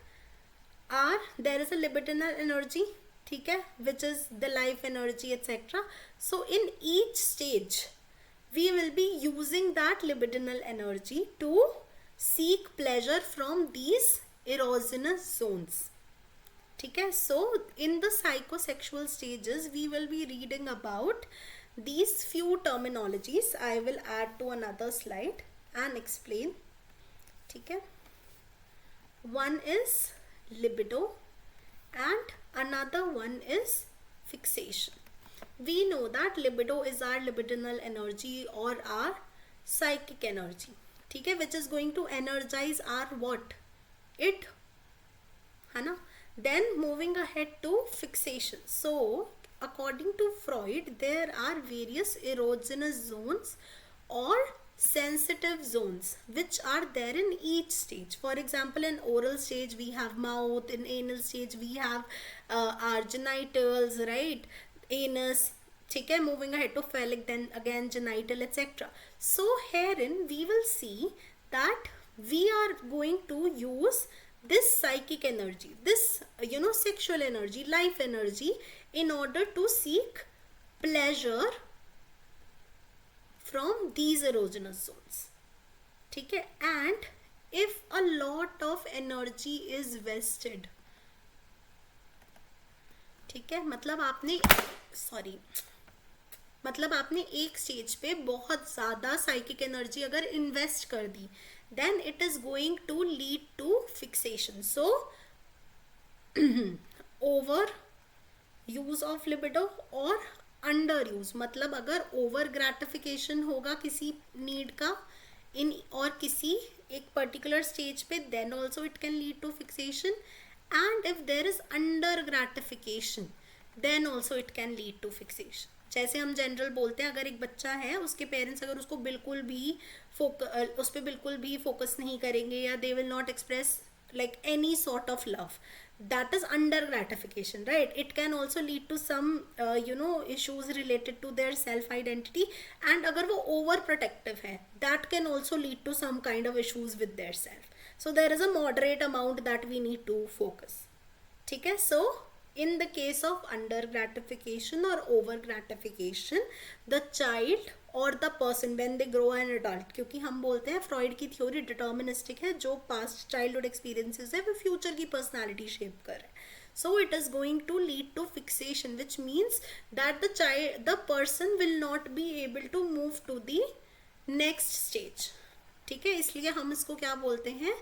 there is a libidinal energy, ठीक है, which is the life energy etc. So in each stage we will be using that libidinal energy to seek pleasure from these erogenous zones. ठीक है, so in the psychosexual stages we will be reading about these few terminologies. I will add to another slide and explain. ठीक है, one is libido and another one is fixation. We know that libido is our libidinal energy or our psychic energy, ठीक है, which is going to energize our what? It, है ना? Then moving ahead to fixation. So according to Freud there are various erogenous zones or sensitive zones which are there in each stage. For example, in oral stage we have mouth, in anal stage we have our genitals, right, anus. ठीक है, moving ahead to phallic, then again genital etc. So herein we will see that we are going to use this psychic energy, this sexual energy, life energy, in order to seek pleasure from these erogenous zones. ठीक है? And if a lot of energy is wasted, ठीक है, मतलब आपने एक stage पे बहुत ज़्यादा साइकिक एनर्जी अगर इन्वेस्ट कर दी, then it is going to lead to fixation. So over use of libido और अंडर यूज, मतलब अगर ओवर ग्रेटिफिकेशन होगा किसी नीड का इन और किसी एक पर्टिकुलर स्टेज पे, then also it can lead to fixation. And if there is under gratification, then also it can lead to fixation. जैसे हम जनरल बोलते हैं, अगर एक बच्चा है, उसके पेरेंट्स अगर उसको बिल्कुल भी उस पर बिल्कुल भी फोकस नहीं करेंगे, या दे will not express like any sort of love, that is under gratification, right? It can also lead to some issues related to their self identity. And agar wo over protective hai, that can also lead to some kind of issues with their self. So there is a moderate amount that we need to focus. ठीक है? So in the case of under gratification or over gratification, the child or the person when they grow an adult, क्योंकि हम बोलते हैं Freud की theory deterministic है, जो past childhood experiences है वो फ्यूचर की पर्सनालिटी शेप कर रहे हैं. So it is going to lead to fixation, which means that the person will not be able to move to the next stage. ठीक है? इसलिए हम इसको क्या बोलते हैं?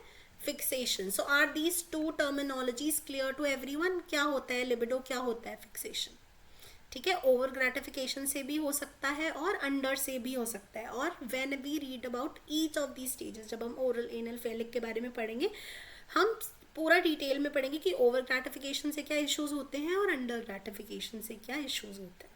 Fixation. So are these two terminologies clear to everyone? क्या होता है लिबिडो, क्या होता है फिक्सेशन? ठीक है? ओवर ग्रेटिफिकेशन से भी हो सकता है और अंडर से भी हो सकता है. और when we read about each of the stages, जब हम ओरल, एनल, फेलिक के बारे में पढ़ेंगे, हम पूरा डिटेल में पढ़ेंगे कि ओवर ग्रेटिफिकेशन से क्या इश्यूज होते हैं और अंडर ग्रेटिफिकेशन से क्या इश्यूज होते हैं.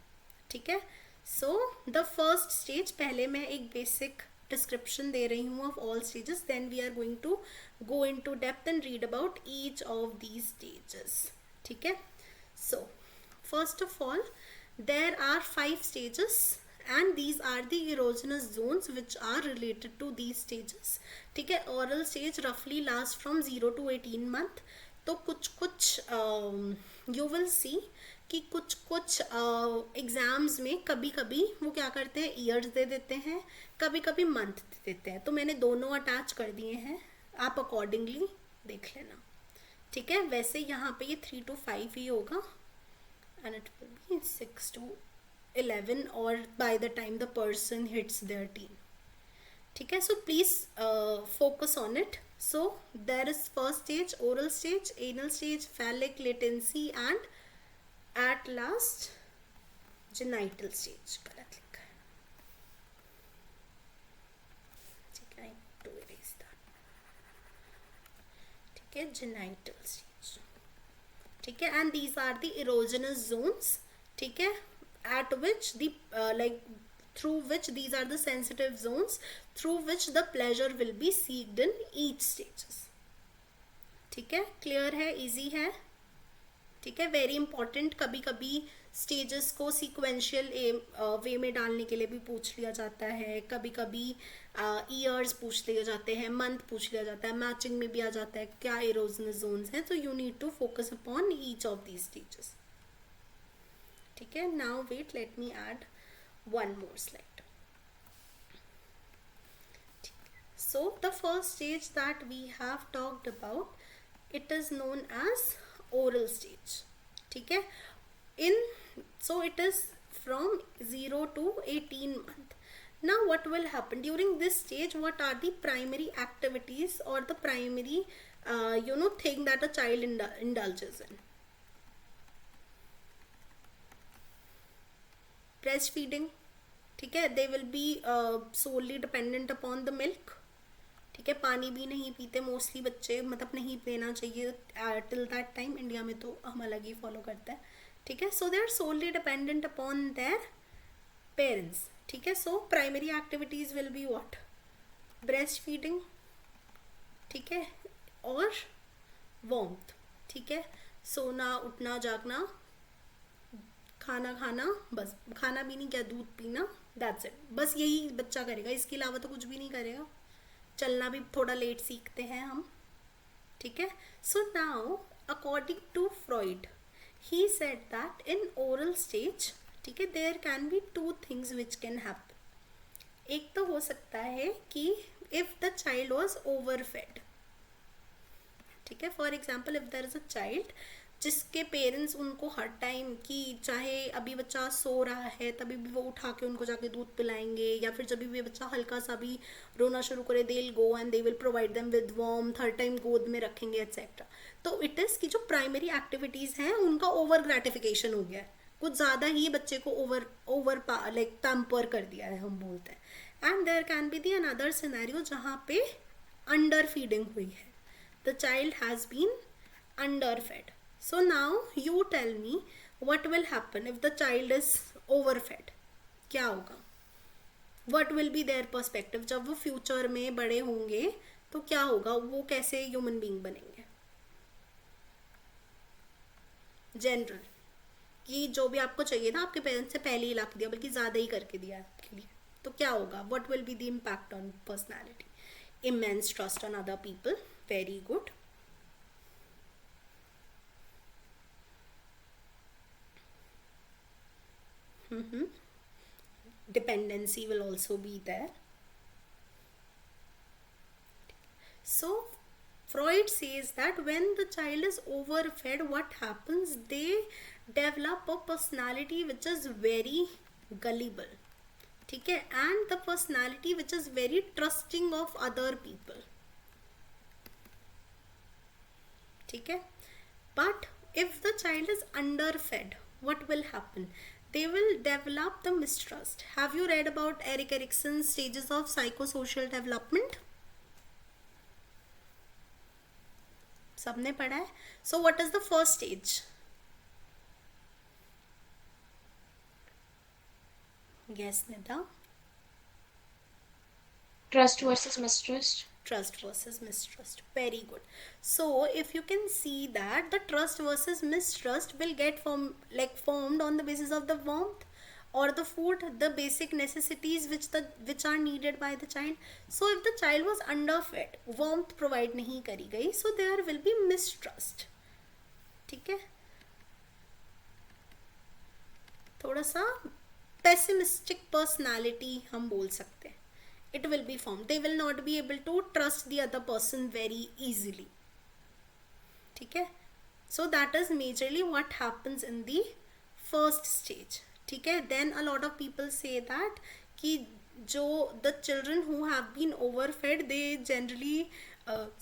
ठीक है? सो द फर्स्ट स्टेज, पहले मैं एक बेसिक डिस्क्रिप्शन दे रही हूँ of all stages, then we are going to go into depth and read about each of these stages. ठीक है? सो first of all, there are 5 stages and these are the erogenous zones which are related to these stages. ठीक है? oral stage roughly lasts from 0 to 18 month. तो कुछ you will see कि कुछ exams में कभी कभी वो क्या करते हैं, ईयर्स दे देते हैं, कभी कभी मंथ दे देते हैं. तो मैंने दोनों अटैच कर दिए हैं, आप अकॉर्डिंगली देख लेना. ठीक है? वैसे यहाँ पे ये 3 to 5 ही होगा, and it will be 6 to 11 or by the time the person hits their teen. ठीक है? So please focus on it. So there is first stage, oral stage, anal stage, phallic, latency, and at last genital stage. गलत लिखा है. ठीक है? I need to erase that. ठीक है? genital stage. ठीक है? And these are the erogenous zones. ठीक है? At which the through which these are the sensitive zones through which the pleasure will be seeked in each stages. ठीक है? Clear है? Easy है? ठीक है? Very important. कभी कभी स्टेजेस को सीक्वेंशियल वे में डालने के लिए भी पूछ लिया जाता है, कभी कभी ईयर्स पूछ लिए जाते हैं, मंथ पूछ लिया जाता है, मैचिंग में भी आ जाता है क्या इरोजनस जोन्स हैं. तो you need to focus upon each of these stages. ठीक है? Now wait, let me add one more slide. So the first stage that we have talked about, it is known as oral stage. ठीक है? So it is from 0 to 18 month. Now what will happen during this stage? What are the primary activities or the primary thing that a child indulges in? Breastfeeding. ठीक है? They will be solely dependent upon the milk. ठीक है? पानी भी नहीं पीते mostly बच्चे, मतलब नहीं पीना चाहिए टिल दैट टाइम. इंडिया में तो हम अलग ही फॉलो करते हैं. ठीक है? So they are solely dependent upon their parents. ठीक है? So primary activities will be what? Breast feeding. ठीक है? और वार्मथ. ठीक है? सोना, उठना, जागना, खाना खाना, बस खाना भी नहीं, क्या दूध पीना, दैट्स इट. बस यही बच्चा करेगा, इसके अलावा तो कुछ भी नहीं करेगा. चलना भी थोड़ा लेट सीखते हैं हम, ठीक है. So now according to Freud, he said that in oral stage, ठीक है, there can be two things which can happen. एक तो हो सकता है कि if the child was overfed, ठीक है. For example if there is a child जिसके पेरेंट्स उनको हर टाइम कि चाहे अभी बच्चा सो रहा है तभी भी वो उठा के उनको जाके दूध पिलाएंगे, या फिर जब भी बच्चा हल्का सा भी रोना शुरू करे they will go and they will provide them with warmth, her time गोद में रखेंगे एक्सेट्रा. तो इट इज़ कि जो प्राइमरी एक्टिविटीज़ हैं उनका ओवर ग्रेटिफिकेशन हो गया है, कुछ ज़्यादा ही बच्चे को ओवर लाइक पैम्पर कर दिया है हम बोलते हैं. And there can be the another scenario जहाँ पे अंडर फीडिंग हुई है, the child has been underfed. So now you tell me what will happen if the child is overfed. क्या होगा? What will be their perspective? जब वो future में बड़े होंगे तो क्या होगा, वो कैसे ह्यूमन बीइंग बनेंगे. जनरल कि जो भी आपको चाहिए था आपके पेरेंट्स से पहले ही ला के दिया, बल्कि ज़्यादा ही करके दिया आपके लिए, तो क्या होगा? What will be the impact on personality? Immense trust on other people. Very good. Dependency will also be there. So Freud says that when the child is overfed, what happens? They develop a personality which is very gullible, ठीक है, and the personality which is very trusting of other people, ठीक है. But if the child is underfed, what will happen? They will develop the mistrust. Have you read about Erik Erikson's stages of psychosocial development? सबने पढ़ा है. So what is the first stage? Yes, Nida. Trust versus mistrust. Trust versus mistrust. Very good. So if you can see that the trust versus mistrust will get formed on the basis of the warmth or the food, the basic necessities which are needed by the child. So if the child was underfed, warmth provide नहीं करी गई, so there will be mistrust, ठीक है. थोड़ा सा pessimistic personality हम बोल सकते हैं. It will be formed. They will not be able to trust the other person very easily, ठीक है. So that is majorly what happens in the first stage, ठीक है. Then a lot of people say that कि जो the children who have been overfed, they generally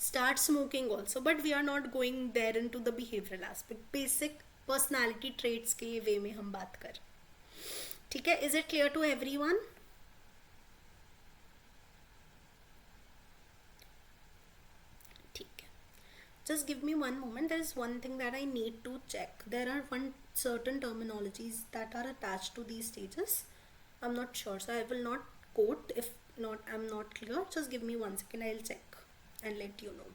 start smoking also, but we are not going there into the behavioral aspect. Basic personality traits के way में हम बात कर, ठीक है. Is it clear to everyone? Just give me one moment. There is one thing that I need to check. There are certain terminologies that are attached to these stages. I'm not sure, so I will not quote. If not, I'm not clear. Just give me 1 second. I'll check and let you know.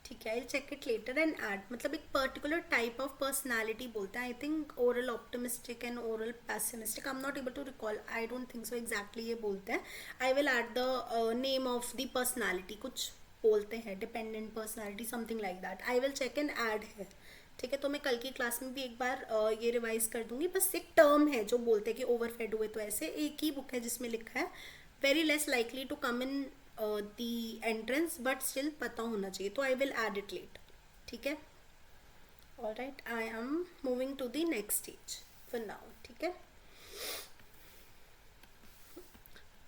ठीक है. I check it later and add, मतलब एक particular type of personality बोलते हैं. I think oral optimistic and oral pessimistic. I am not able to recall. I don't think so exactly ये बोलते हैं. I will add the name of the personality. कुछ बोलते हैं dependent personality, something like that. I will check and add है, ठीक है. तो मैं कल की क्लास में भी एक बार ये रिवाइज कर दूंगी. बस एक टर्म है जो बोलते हैं कि ओवरफेड हुए, तो ऐसे एक ही बुक है जिसमें लिखा है. Very less likely to come in the entrance, but still पता होना चाहिए. तो I will add it later, ठीक है. Alright, I am moving to the next stage for now, ठीक है.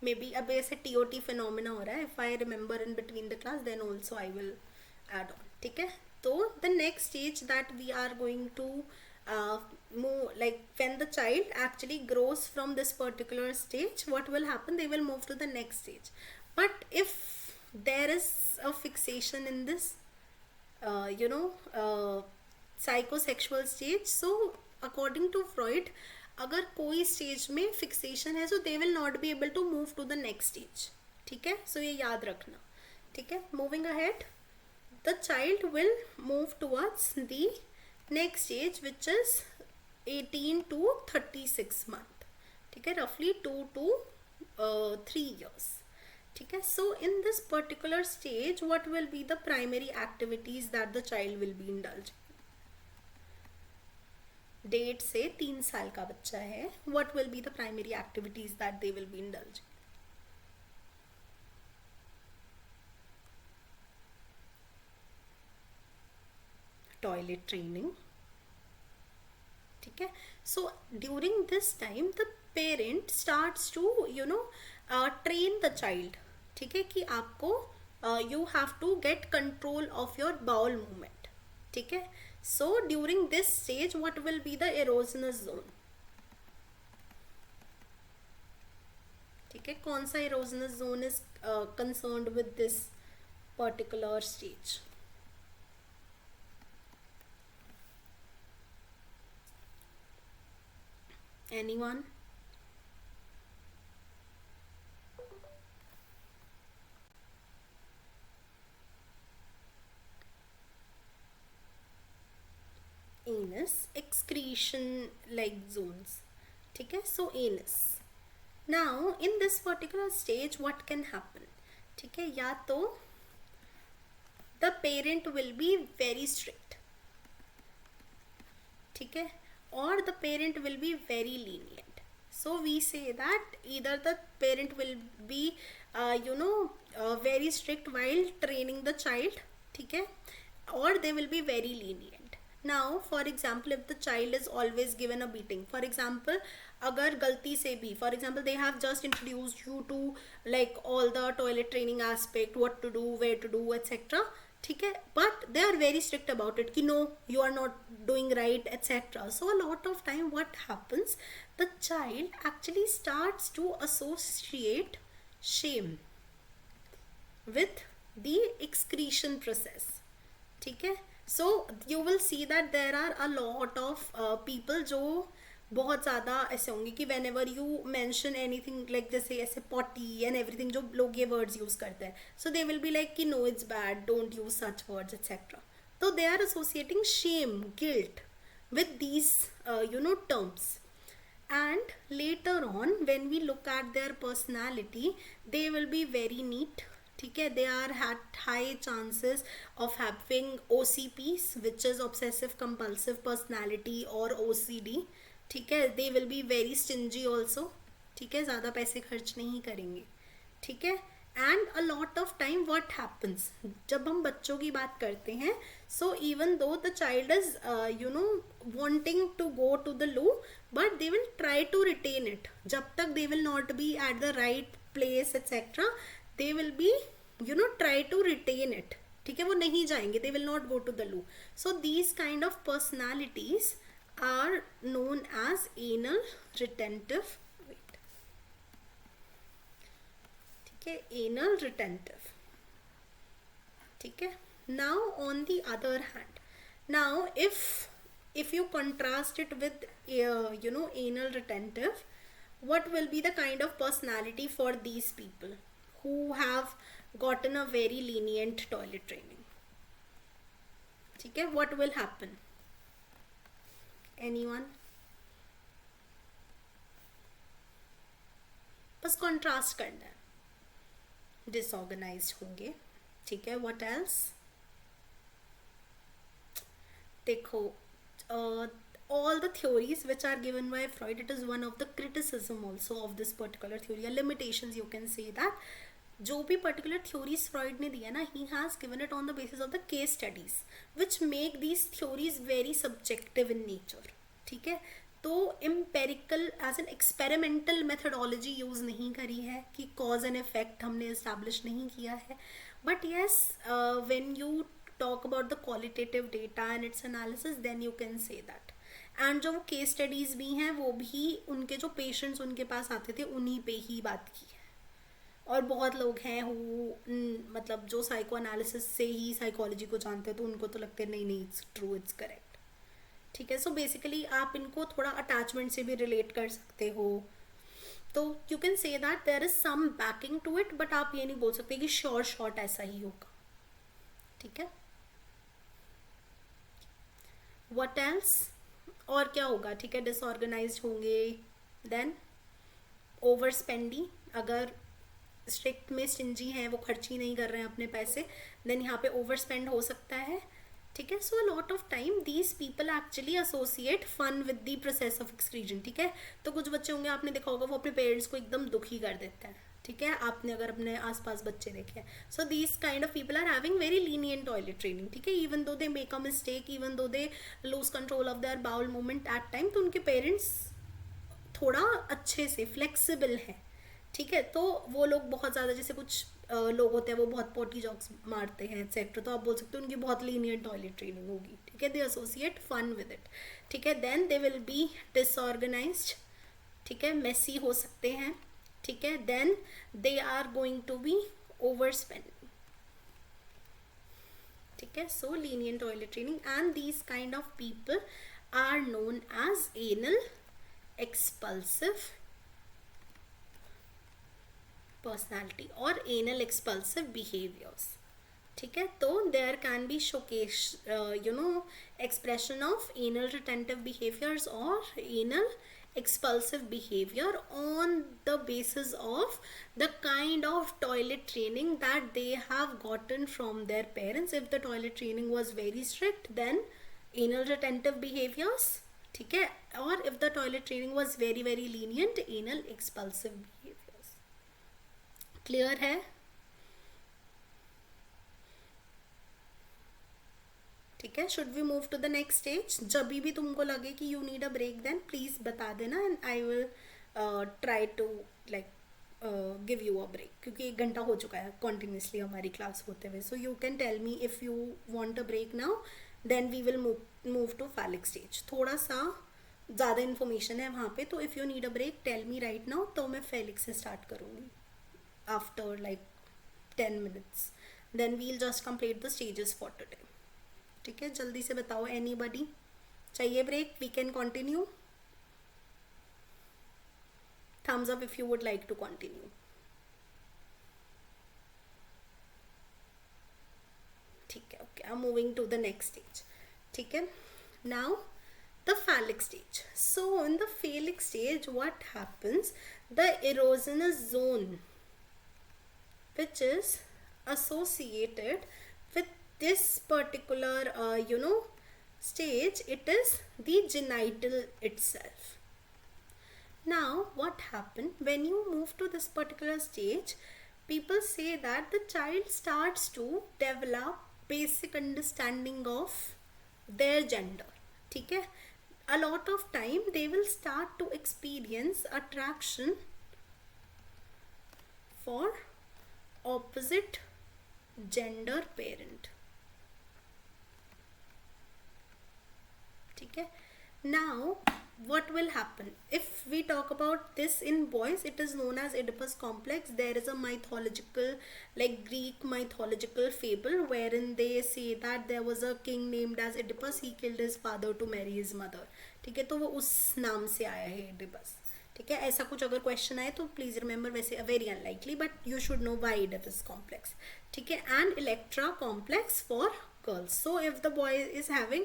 maybe अब ऐसे TOT phenomena हो रहा है, if I remember in between the class then also I will add on. ठीक है, तो the next stage that we are going to move, like when the child actually grows from this particular stage, what will happen, they will move to the next stage. But if there is a fixation in this psychosexual stage, so according to Freud, अगर कोई stage में fixation है, so they will not be able to move to the next stage. ठीक है, so ये याद रखना. ठीक है, moving ahead, the child will move towards the next stage which is 18 to 36 month. ठीक है, रफली 2 to 3 years. ठीक है, so in this particular stage what will be the primary activities that the child will be indulge. 1.5 से 3 साल का बच्चा है, what will be the primary activities that they will be indulging? Toilet training. ठीक है, so during this time the parent starts to train the child. ठीक है, कि आपको you have to get control of your bowel movement. ठीक है, so during this stage what will be the erogenous zone? ठीक है, कौन सा erogenous zone is concerned with this particular stage? Anyone? Anus excretion like zones. ठीक है, so anus. Now in this particular stage what can happen? ठीक है, या तो the parent will be very strict. ठीक है, or the parent will be very lenient. So we say that either the parent will be very strict while training the child. ठीक है, or they will be very lenient. Now for example, if the child is always given a beating, for example अगर गलती से भी, for example they have just introduced you to like all the toilet training aspect, what to do, where to do, etc. ठीक है, but they are very strict about it कि no, you are not doing right, etc. So a lot of time what happens, the child actually starts to associate shame with the excretion process. ठीक है, so you will see that there are a lot of people जो बहुत ज़्यादा ऐसे होंगे कि whenever you mention anything like जैसे ऐसे potty and everything, जो लोग ये words use करते हैं, so they will be like कि no it's bad, don't use such words, etc. So they are associating shame, guilt with these terms. And later on when we look at their personality, they will be very neat. ठीक है, they are at high chances of having OCPs, which is obsessive compulsive personality, or OCD. ठीक है, they will be very stingy also. ठीक है, ज़्यादा पैसे खर्च नहीं करेंगे. ठीक है, and a lot of time what happens, जब हम बच्चों की बात करते हैं, so even though the child is wanting to go to the loo, but they will try to retain it. जब तक they will not be at the right place, etc. they will be try to retain it. ठीक है, वो नहीं जाएंगे, they will not go to the loo. So these kind of personalities are known as anal retentive. Wait. ठीक है, anal retentive. ठीक है, now on the other hand, now if you contrast it with anal retentive, what will be the kind of personality for these people who have gotten a very lenient toilet training? ठीक है, what will happen? Anyone? बस contrast करना है. Disorganized होंगे. ठीक है, what else? देखो, all the theories which are given by Freud, it is one of the criticism also of this particular theory, or limitations you can say that. जो भी particular theories Freud ने दिया ना, he has given it on the basis of the case studies which make these theories very subjective in nature. ठीक है, तो empirical as an experimental methodology use नहीं करी है कि कॉज एंड इफेक्ट हमने इस्टेब्लिश नहीं किया है, but yes when you talk about the qualitative data and its analysis then you can say that. And जो वो केस स्टडीज़ भी हैं वो भी उनके जो पेशेंट्स उनके पास आते थे उन्हीं पे ही बात की है। और बहुत लोग हैं मतलब जो साइको एनालिसिस से ही साइकोलॉजी को जानते हैं तो उनको तो लगता है नहीं नहीं इट्स ट्रू इट्स करेक्ट। ठीक है, सो बेसिकली आप इनको थोड़ा अटैचमेंट से भी रिलेट कर सकते हो, तो you can say that there is some backing to it, but आप ये नहीं बोल सकते कि श्योर शॉर्ट ऐसा ही होगा। ठीक है, व्हाट एल्स, और क्या होगा? ठीक है, डिसऑर्गेनाइज्ड होंगे, देन ओवर स्पेंडी, अगर स्ट्रिक्ट में स्टिंजी हैं, वो खर्च ही नहीं कर रहे हैं अपने पैसे, देन यहाँ पे ओवर स्पेंड हो सकता है। ठीक है, so a lot of time these people actually associate fun with the process of excretion. ठीक है, तो कुछ बच्चे होंगे आपने देखा होगा वो अपने पेरेंट्स को एकदम दुखी कर देते हैं। ठीक है, आपने अगर अपने आसपास बच्चे देखे हैं, so these kind of people are having very lenient toilet training. ठीक है, even though they make a mistake, even though they lose control of their bowel movement at time, तो उनके पेरेंट्स थोड़ा अच्छे से फ्लेक्सिबल हैं। ठीक है, तो वो लोग बहुत ज़्यादा, जैसे कुछ लोग होते हैं वो बहुत पोटी जॉक्स मारते हैं एक्सेट्रा, तो आप बोल सकते हो उनकी बहुत लीनियंट टॉयलेट ट्रेनिंग होगी। ठीक है, they associate fun with it. ठीक है, then they will be disorganised. ठीक है, मेसी हो सकते हैं। ठीक है, then they are going to be over spending. ठीक है, so lenient toilet training and these kind of people are known as anal expulsive personality और एनल एक्सपल्सिव बिहेवियर्स। ठीक है, तो there can be showcase expression of anal retentive behaviours और anal expulsive behavior on the basis of the kind of toilet training that they have gotten from their parents. If the toilet training was very strict, then anal retentive behaviors. ठीक है, और if the toilet training was very very lenient, anal expulsive behaviors. Clear है? ठीक है, should we move to the next stage? जब भी तुमको लगे कि you need a break then please बता देना and I will try to like give you a break, क्योंकि 1 घंटा हो चुका है कंटिन्यूसली हमारी क्लास होते हुए। So you can tell me if you want a break now, then we will move to phallic stage. थोड़ा सा ज़्यादा इन्फॉर्मेशन है वहाँ पे, तो if you need a break tell me right now, तो मैं फैलिक से स्टार्ट करूँगी after like 10 minutes, then we'll just complete the stages for today. ठीक है, जल्दी से बताओ, एनीबडी चाहिए break? We can continue. Thumbs up if you would like to continue. ठीक है, okay, I am moving to the next stage. ठीक है, now the phallic stage. So in the phallic stage what happens, the erogenous zone which is associated with this particular stage, it is the genital itself. Now what happened when you move to this particular stage, people say that the child starts to develop basic understanding of their gender. ठीक है, a lot of time they will start to experience attraction for opposite gender parent. ठीक है, now what will happen if we talk about this in boys? It is known as Oedipus complex. There is a mythological, like Greek mythological fable wherein they say that there was a king named as Oedipus. He killed his father to marry his mother. ठीक है, तो वो उस नाम से आया है Oedipus. ठीक है, ऐसा कुछ अगर क्वेश्चन आए तो प्लीज रिमेंबर, वैसे very unlikely but you should know why Oedipus complex. ठीक है, and Electra complex for girls. So if the boy is having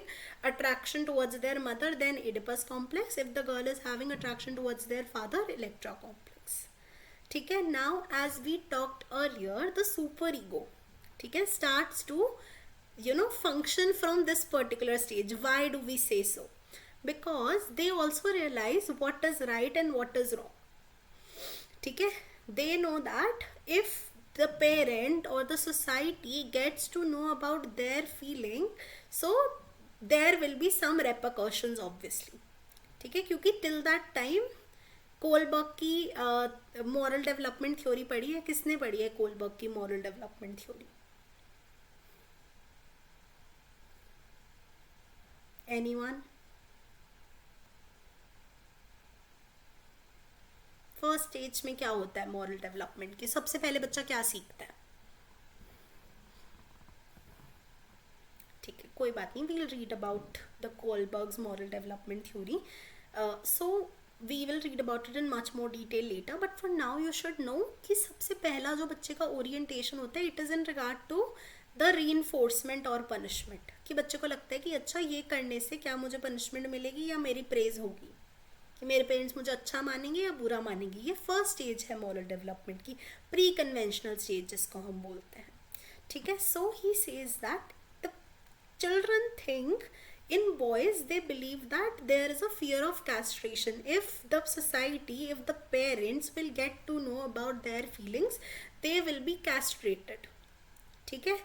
attraction towards their mother, then Oedipus complex. If the girl is having attraction towards their father, Electra complex. ठीक है, now as we talked earlier, the superego, ठीक है, starts to function from this particular stage. Why do we say so? Because they also realize what is right and what is wrong. ठीक है, they know that if the parent or the society gets to know about their feeling, so there will be some repercussions obviously. ठीक है, क्योंकि till that time Kohlberg की moral development theory पढ़ी है, किसने पढ़ी है कोलबर्ग की moral development theory? Anyone? First stage में क्या होता है मॉरल डेवलपमेंट की? सबसे पहले बच्चा क्या सीखता है? ठीक है, कोई बात नहीं, we'll read about the Kohlberg's moral development theory. So we will read about it in much more detail later, but for now you should know कि सबसे पहला जो बच्चे का ओरिएंटेशन होता है, it is in regard to the reinforcement और punishment. कि बच्चे को लगता है कि अच्छा ये करने से क्या मुझे पनिशमेंट मिलेगी या मेरी प्रेज होगी, कि मेरे पेरेंट्स मुझे अच्छा मानेंगे या बुरा मानेंगे. ये फर्स्ट स्टेज है मॉरल डेवलपमेंट की, प्री कन्वेंशनल स्टेज जिसको हम बोलते हैं. ठीक है, so he says that the children think, in boys they believe that there is a fear of castration. If the society, if the parents will get to know about their feelings, they will be castrated. ठीक है,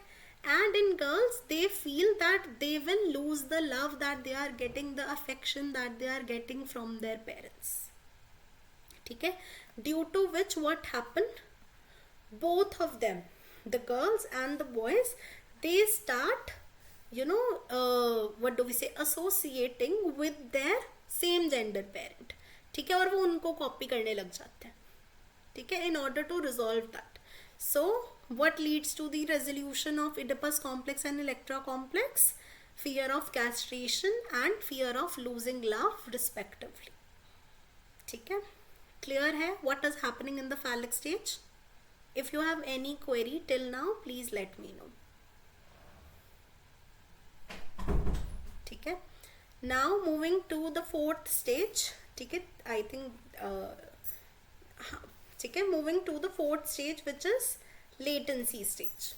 and in girls they feel that they will lose the love that they are getting, the affection that they are getting from their parents. ठीक है, due to which what happened, both of them, the girls and the boys, they start what do we say, associating with their same gender parent. ठीक है, और वो उनको copy करने लग जाते हैं. ठीक है, in order to resolve that. So what leads to the resolution of Oedipus complex and Electra complex? Fear of castration and fear of losing love respectively. ठीक है, clear है what is happening in the phallic stage? If you have any query till now, please let me know. ठीक है, now moving to the fourth stage. ठीक है, I think ठीक है, moving to the fourth stage which is latency stage.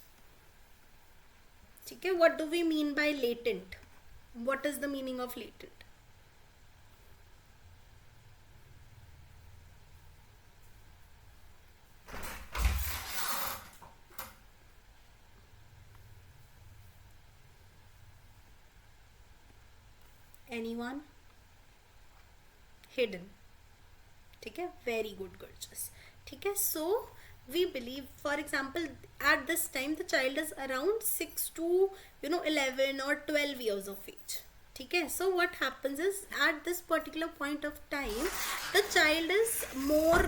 ठीक है, what do we mean by latent? What is the meaning of latent? Anyone? Hidden. ठीक है, very good, gorgeous. ठीक है, so we believe, for example, at this time the child is around 6 to 11 or 12 years of age. ठीक है, so what happens is at this particular point of time the child is more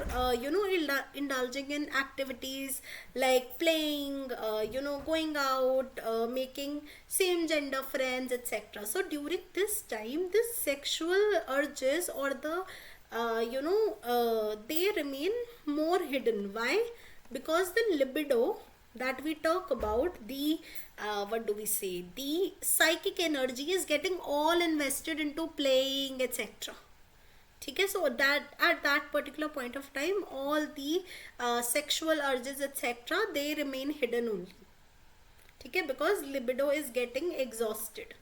indulging in activities like playing, going out, making same gender friends, etc. So during this time the sexual urges or the they remain more hidden. Why? Because the libido that we talk about, the what do we say, the psychic energy is getting all invested into playing, etc. ठीक है, so that at that particular point of time all the sexual urges, etc., they remain hidden only. ठीक है, because libido is getting exhausted.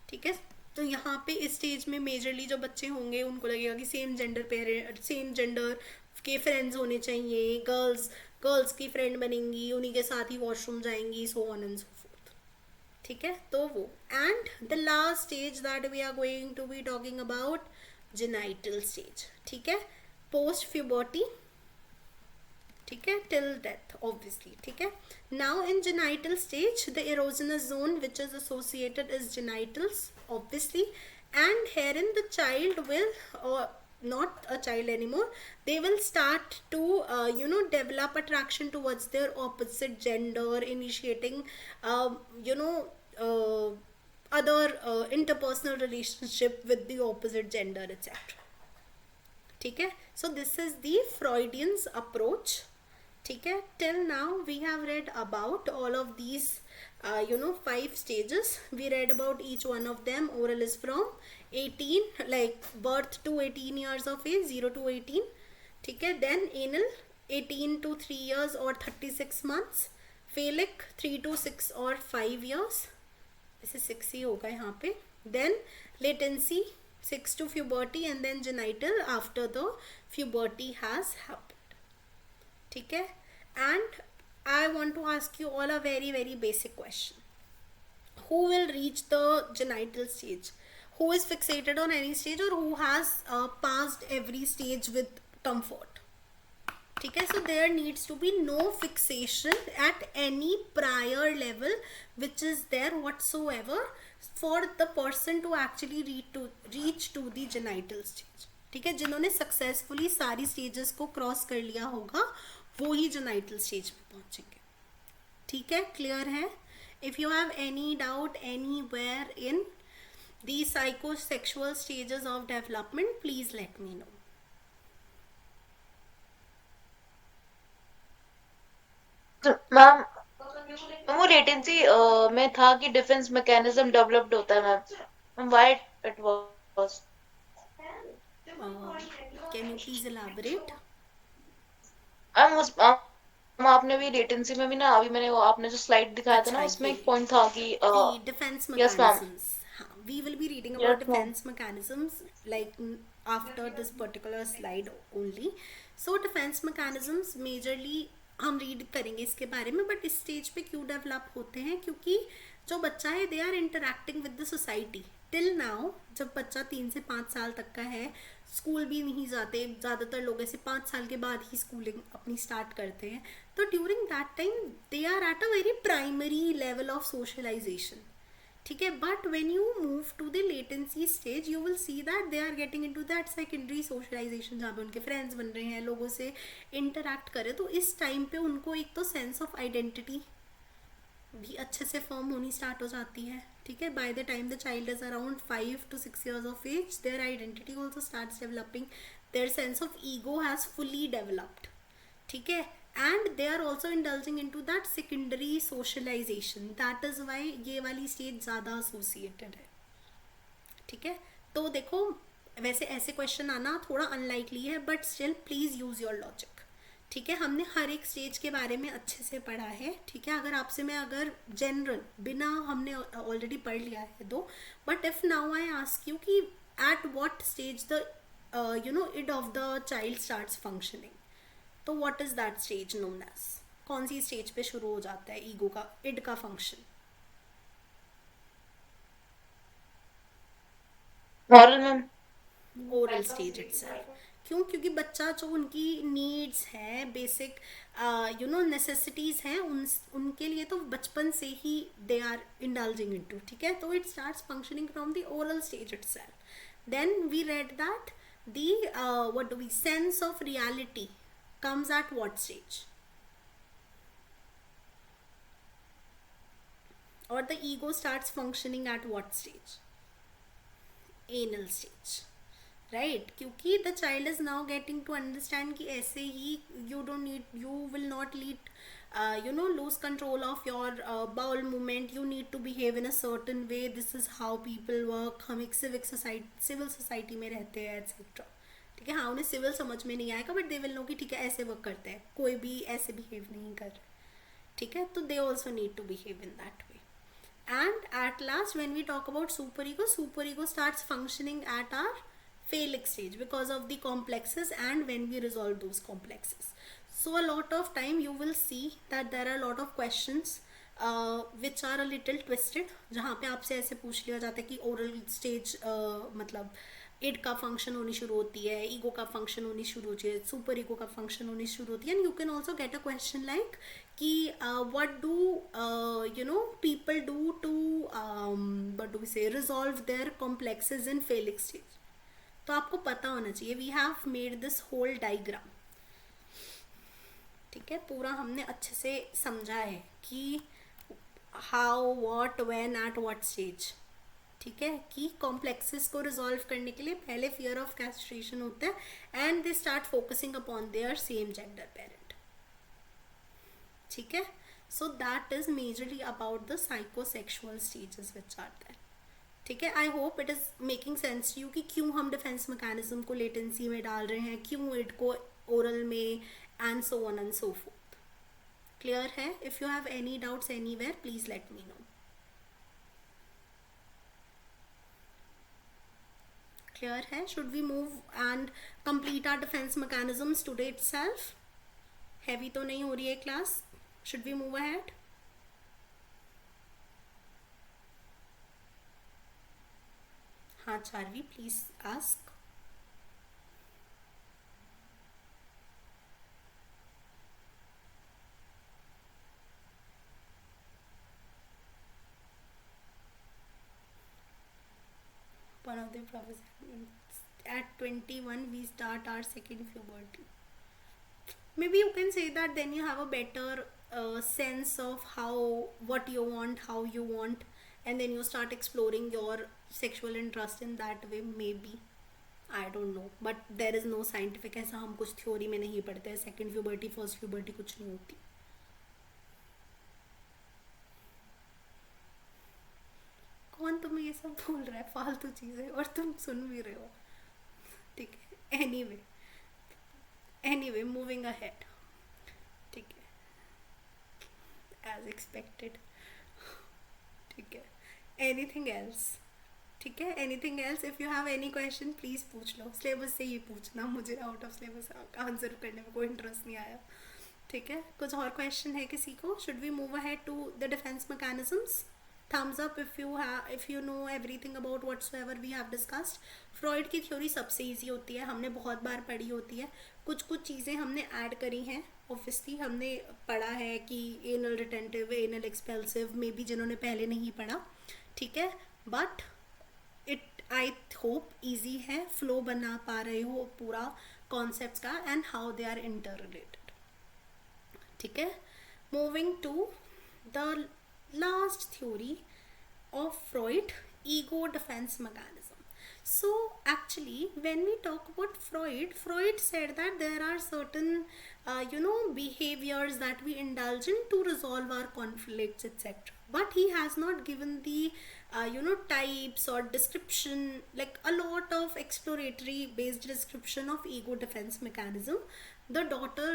ठीक है, तो यहाँ पे इस स्टेज में मेजरली जो बच्चे होंगे उनको लगेगा कि सेम जेंडर के फ्रेंड्स होने चाहिए, गर्ल्स की फ्रेंड बनेंगी, उन्हीं के साथ ही वॉशरूम जाएंगी, so on and so forth. ठीक है, तो वो. And the last stage that we are going to be talking about, genital stage. ठीक है, पोस्ट प्यूबर्टी. ठीक है, टिल डेथ ऑब्वियसली. ठीक है, now in genital stage the erogenous zone which is associated is genitals obviously, and herein the child will, or not a child anymore, they will start to develop attraction towards their opposite gender, initiating other interpersonal relationship with the opposite gender, etc. ठीक है, so this is the Freudian's approach. ठीक है, till now we have read about all of these 5 stages. We read about each one of them. Oral is from 18, like birth to 18 years of age, 0 to 18. ठीक है, then anal 18 to 3 years or 36 months. Phallic 3 to 6 or 5 years. ऐसे 6 ही होगा यहाँ पे. Then latency 6 to puberty, and then genital after the puberty has happened. ठीक है, and I want to ask you all a very very basic question. Who will reach the genital stage? who is fixated on any stage or who has passed every stage with comfort. ठीक है, so there needs to be no fixation at any prior level which is there whatsoever for the person to actually reach to the genital stage. ठीक है, जिन्होंने successfully सारी stages को cross कर लिया होगा वो ही जेनाइटल स्टेज पे पहुंचेंगे. ठीक है, क्लियर है? If you have any doubt anywhere in the psychosexual stages of development please let me no. तो मैम वो लेटेंसी में था कि डिफेंस मैकेनिज्म डेवलप्ड होता है ma'am, why it was. Can you please elaborate? आपने भी लेटेंसी में भी ना, अभी मैंने वो आपने जो स्लाइड दिखाया था ना, उसमें एक पॉइंट था कि defense yes ma'am. mechanisms. We will be reading about Yes, ma'am. defense mechanisms like after this particular slide only. So defense mechanisms majorly हम रीड करेंगे इसके बारे में, बट इस स्टेज पे क्यों डेवलप होते हैं? क्योंकि जो बच्चा है they are interacting with the society till now. जब बच्चा 3 से 5 साल तक का है, स्कूल भी नहीं जाते, ज़्यादातर लोग ऐसे 5 साल के बाद ही स्कूलिंग अपनी स्टार्ट करते हैं. तो during that time they are at a very primary level of socialization. ठीक है, but when you move to the latency stage you will see that they are getting into that secondary socialization जहाँ पे उनके friends बन रहे हैं, लोगों से इंटरेक्ट करें. तो इस टाइम पे उनको एक तो सेंस ऑफ आइडेंटिटी भी अच्छे से फॉर्म होनी स्टार्ट हो जाती है. ठीक है, by the time the child is around 5 to 6 years of age their identity also starts developing, their sense of ego has fully developed. ठीक है, and they are also indulging into that secondary socialization. that is why ये वाली stage ज़्यादा associated है. ठीक है, तो देखो वैसे ऐसे क्वेश्चन आना थोड़ा अनलाइकली है, but still please use your logic. ठीक है, हमने हर एक स्टेज के बारे में अच्छे से पढ़ा है. ठीक है, अगर आपसे मैं अगर जनरल बिना हमने ऑलरेडी पढ़ लिया है दो, but if now I ask you कि at what stage the id of the child starts functioning, तो what is that stage known as? कौन सी स्टेज पे शुरू हो जाता है ईगो का, इड का function? Moral ma'am. Oral stage itself. क्यों? क्योंकि बच्चा जो उनकी नीड्स हैं, बेसिक नेसेसिटीज़ हैं, उनके लिए तो बचपन से ही दे आर इंडल्जिंग इनटू. ठीक है, तो it starts functioning from the oral stage itself. Then we read that the what do we sense of reality comes at what stage? Or the ego starts functioning at what stage? Anal stage, right? क्योंकि the child is now getting to understand कि ऐसे ही you will not lead lose control of your bowel movement, you need to behave in a certain way, this is how people work. हम एक civil society में रहते हैं etc. ठीक है, हाँ उन्हें सिविल समझ में नहीं आएगा, बट दे विल नो कि ठीक है ऐसे वर्क करते हैं, कोई भी ऐसे बिहेव नहीं कर रहा. ठीक है, तो they also need to behave in that way. And at last when we talk about super ego starts functioning at are phallic stage because of the complexes and when we resolve those complexes. So a lot of time you will see that there are a lot of questions which are a little twisted, जहाँ पे आपसे ऐसे पूछ लिया जाता है कि oral stage मतलब इड का फंक्शन होनी शुरू होती है, ईगो का फंक्शन होनी शुरू होती है, सुपर ईगो का फंक्शन होनी शुरू होती है. And you can also get a question like कि what do people do to what do we say resolve their complexes in phallic stage. तो आपको पता होना चाहिए, we have made this whole diagram. ठीक है, पूरा हमने अच्छे से समझा है कि how what when at what stage. ठीक है, कि कॉम्प्लेक्सेस को रिजॉल्व करने के लिए पहले फियर ऑफ कैस्ट्रेशन होता है and they start focusing upon their same gender parent. ठीक है, so that is majorly about the psychosexual stages which are there. ठीक है, I hope it is making sense to you कि क्यों हम defence mechanism को लेटेंसी में डाल रहे हैं, क्यों इट को ओरल में, and so on and so forth. Clear है? If you have any doubts anywhere please let me know. Clear है? Should we move and complete our defence mechanisms today itself? Heavy तो नहीं हो रही है class? Should we move ahead? हाँ Charvi, please ask. One of the professors, at 21 we start our second puberty. Maybe you can say that then you have a better sense of how, what you want, how you want, and then you start exploring your sexual interest in that way. Maybe, I don't know, but there is no scientific, ऐसा हम कुछ theory में नहीं पढ़ते हैं. Second puberty first puberty कुछ नहीं होती. कौन तुम्हें ये सब बोल रहा है फालतू चीज़ें, और तुम सुन भी रहे हो. ठीक है, एनीवे मूविंग अहेड. ठीक है, एज एक्सपेक्टेड. ठीक है, एनीथिंग एल्स. ठीक है, anything else. If you have any question please पूछ लो. सिलेबस से ही पूछना, मुझे आउट ऑफ सिलेबस आंसर करने में कोई इंटरेस्ट नहीं आया. ठीक है, कुछ और क्वेश्चन है किसी को? Should we move ahead to the defence mechanisms? thumbs up if you know everything about whatsoever we have discussed. Freud की थ्योरी सबसे इजी होती है, हमने बहुत बार पढ़ी होती है. कुछ चीज़ें हमने ऐड करी हैं. ऑब्वियसली हमने पढ़ा है कि anal retentive, anal expulsive, may be जिन्होंने पहले नहीं पढ़ा. ठीक है, but it I hope easy है, फ्लो बना पा रहे हो पूरा कॉन्सेप्ट का, and how they are inter related. ठीक है, moving to the last theory of Freud, ego defense mechanism. So actually when we talk about Freud said that there are certain behaviors that we indulge in to resolve our conflicts, etc. But he has not given the types or description, like a lot of exploratory based description of ego defense mechanism. The daughter,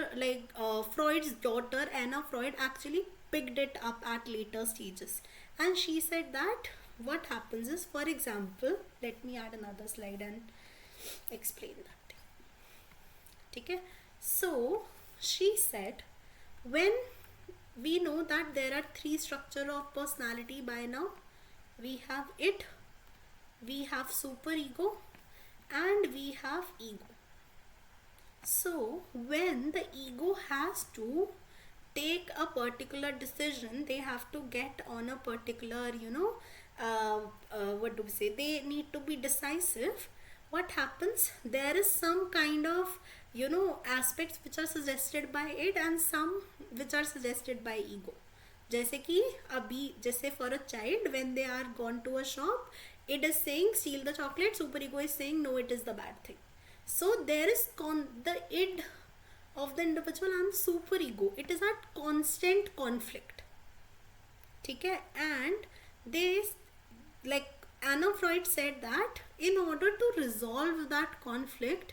Freud's daughter Anna Freud actually picked it up at later stages, and she said that what happens is, for example, let me add another slide and explain that. Okay, so she said, when we know that there are three structure of personality by now, we have it, we have superego, and we have ego. So when the ego has to take a particular decision, they have to get on a particular what do we say, they need to be decisive. What happens, there is some kind of aspects which are suggested by it and some which are suggested by ego. जैसे कि अभी, जैसे for a child when they are gone to a shop, it is saying steal the chocolate, super ego is saying no, it is the bad thing. So there is the id of the individual and super ego, it is at constant conflict. ठीक है, and they, like Anna Freud said that in order to resolve that conflict,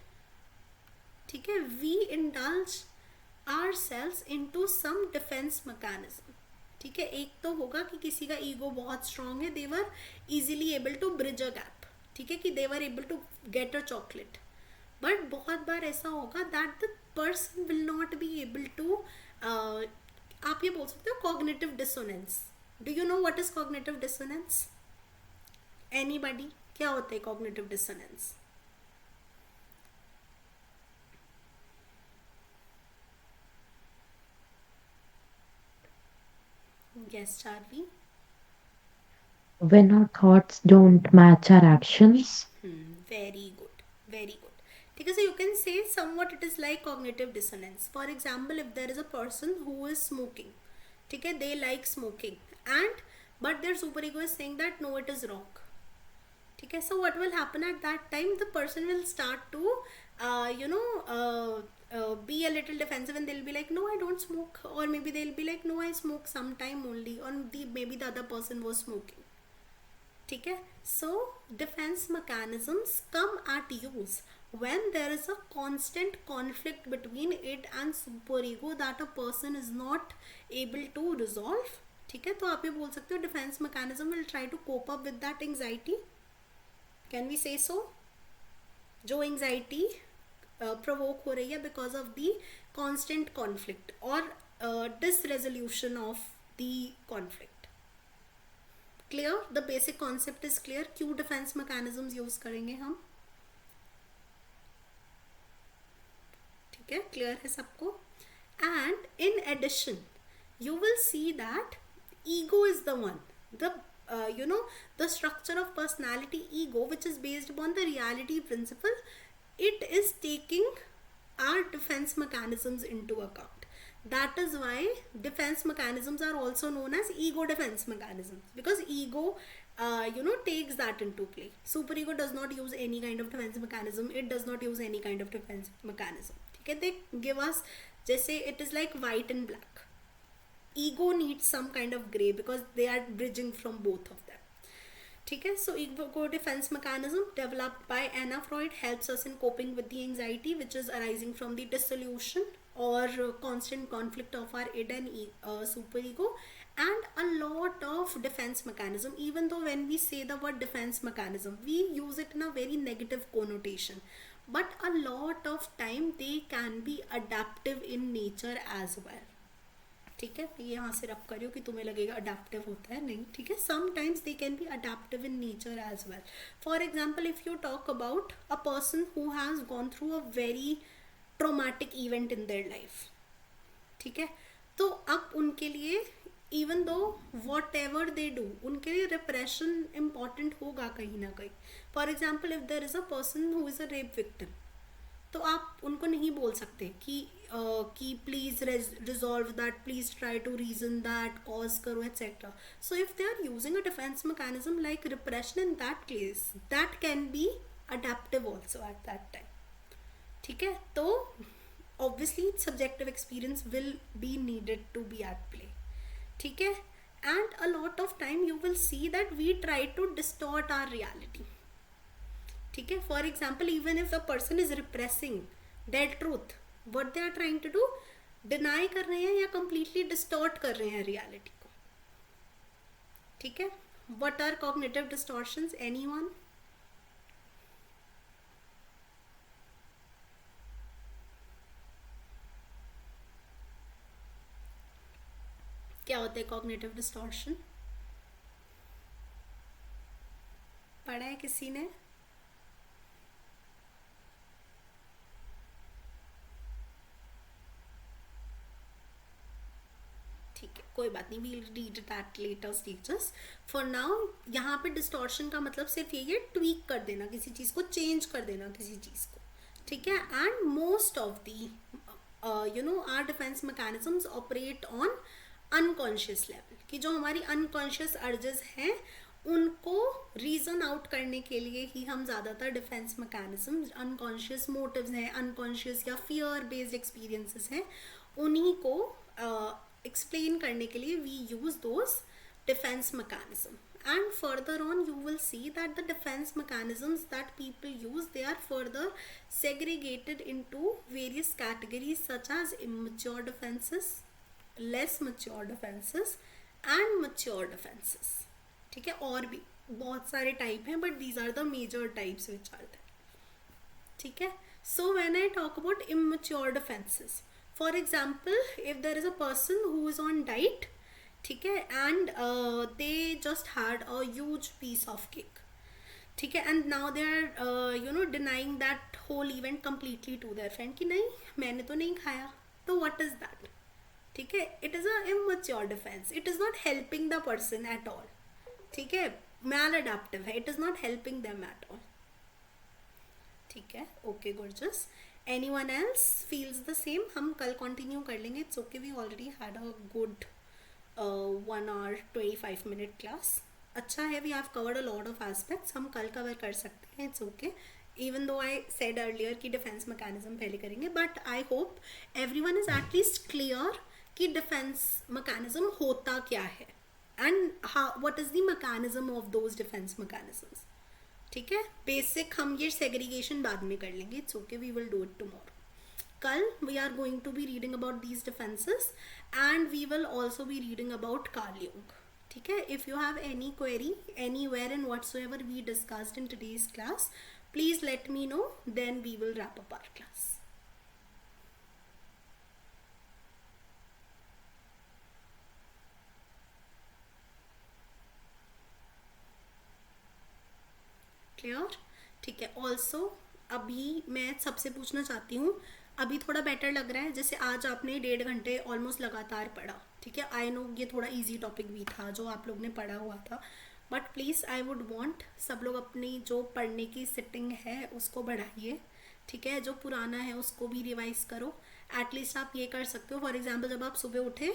ठीक है, we indulge ourselves into some defense mechanism. ठीक है, एक तो होगा कि किसी का ईगो बहुत स्ट्रांग है, they were easily able to bridge a gap. ठीक है, कि they were able to get a chocolate. But बहुत बार ऐसा होगा that the person will not be able to, आप ये बोल सकते हो cognitive dissonance. Do you know what is cognitive dissonance? Anybody? क्या होता है cognitive dissonance? Yes, Charvi. When our thoughts don't match our actions. Very good, very good. Because you can say somewhat it is like cognitive dissonance. For example, if there is a person who is smoking, okay, they like smoking, and but their superego is saying that no, it is wrong. Okay, so what will happen at that time? The person will start to be a little defensive, and they'll be like, no, I don't smoke, or maybe they'll be like, no, I smoke sometime only, or maybe the other person was smoking. ठीक है, so defense mechanisms come at use when there is a constant conflict between it and superego that a person is not able to resolve. ठीक है, तो आप ये बोल सकते हो defense mechanism will try to cope up with that anxiety. Can we say so? जो anxiety provoke हो रही है because of the constant conflict or disresolution of the conflict. Clear, the basic concept is clear, क्यों defence mechanisms use करेंगे हम, ठीक है, clear है सबको. And in addition you will see that ego is the one, the you know, the structure of personality ego, which is based upon the reality principle, it is taking our defense mechanisms into account. That is why defense mechanisms are also known as ego defense mechanisms, because ego takes that into play. Superego does not use any kind of defense mechanism, it does not use any kind of defense mechanism. Okay, they give us, जैसे it is like white and black, ego needs some kind of gray because they are bridging from both of them. ठीक है, so ego defense mechanism developed by Anna Freud helps us in coping with the anxiety which is arising from the dissolution or constant conflict of our id and superego, and a lot of defense mechanism. Even though when we say the word defense mechanism, we use it in a very negative connotation, but a lot of time they can be adaptive in nature as well. ठीक है, ये यहाँ से रब करियो कि तुम्हें लगेगा अडेप्टिव होता है, नहीं, ठीक है, sometimes they can be adaptive in nature as well. For example, if you talk about a person who has gone through a very traumatic event in their life, ठीक है, तो अब उनके लिए even though what ever they do, उनके लिए repression important होगा कहीं ना कहीं. For example, if there is a person who is a rape victim, तो आप उनको नहीं बोल सकते कि please resolve that, please try to reason that, cause करो etcetera. So if they are using a defence mechanism like repression, in that case that can be adaptive also at that time. ठीक है, तो obviously subjective experience will be needed to be at play. ठीक है, and a lot of time you will see that we try to distort our reality. ठीक है, for example, even if a person is repressing their truth, what they are trying to do, deny कर रहे हैं या completely distort कर रहे हैं reality को. ठीक है, what are cognitive distortions, anyone? क्या होता है कॉग्निटिव डिस्टॉर्शन? पढ़ा है किसी ने? ठीक है, कोई बात नहीं, we'll read that later stages. For now यहाँ पे डिस्टॉर्शन का मतलब सिर्फ ये है ट्वीक कर देना किसी चीज़ को, चेंज कर देना किसी चीज़ को. ठीक है, and most of the are defence mechanisms operate on unconscious level, कि जो हमारी अनकॉन्शियस अर्जेस हैं उनको रीजन आउट करने के लिए ही हम ज़्यादातर डिफेंस मैकेनिज्म, अनकॉन्शियस मोटिव्स हैं, अनकॉन्शियस या फियर बेस्ड एक्सपीरियंसेस हैं, उन्हीं को explain करने के लिए we use those defense mechanism. And further on you will see that the defense mechanisms that people use, they are further segregated into various categories such as immature defenses, less mature defenses and mature defenses. ठीक है, और भी बहुत सारे type हैं, but these are the major types which are there. ठीक है, so when I talk about immature defenses, for example, if there is a person who is on diet, ठीक है, and they just had a huge piece of cake, ठीक है, and now they are denying that whole event completely to their friend कि नहीं मैंने तो नहीं खाया, तो what is that? ठीक है, it is a immature defense, it is not helping the person at all. ठीक है, maladaptive है, it is not helping them at all. ठीक है, okay, gorgeous. Anyone else feels the same? हम कल continue कर लेंगे. It's okay, we already had a good 1 hour 25 minute class. अच्छा है, we have covered a lot of aspects. हम कल cover कर सकते हैं. It's okay. Even though I said earlier कि defense mechanism पहले करेंगे, but I hope everyone is at least clear कि defense mechanism होता क्या है and what is the mechanism of those defense mechanisms. ठीक है, बेसिक हम ये सेग्रीगेशन बाद में कर लेंगे. It's okay, we will do it tomorrow. कल we are going to be reading about these defences and we will also be reading about Carl Jung. ठीक है, if you have any query anywhere in whatsoever we discussed in today's class, please let me know, then we will wrap up our class. Clear? ठीक है। Also अभी मैं सबसे पूछना चाहती हूँ, अभी थोड़ा बेटर लग रहा है? जैसे आज आपने 1.5 घंटे ऑलमोस्ट लगातार पढ़ा, ठीक है, आई नो ये थोड़ा इजी टॉपिक भी था जो आप लोग ने पढ़ा हुआ था, but please I would want सब लोग अपनी जो पढ़ने की सिटिंग है उसको बढ़ाइए, ठीक है, जो पुराना है उसको भी रिवाइज करो। एटलीस्ट आप ये कर सकते हो, फॉर एग्जाम्पल जब आप सुबह उठे,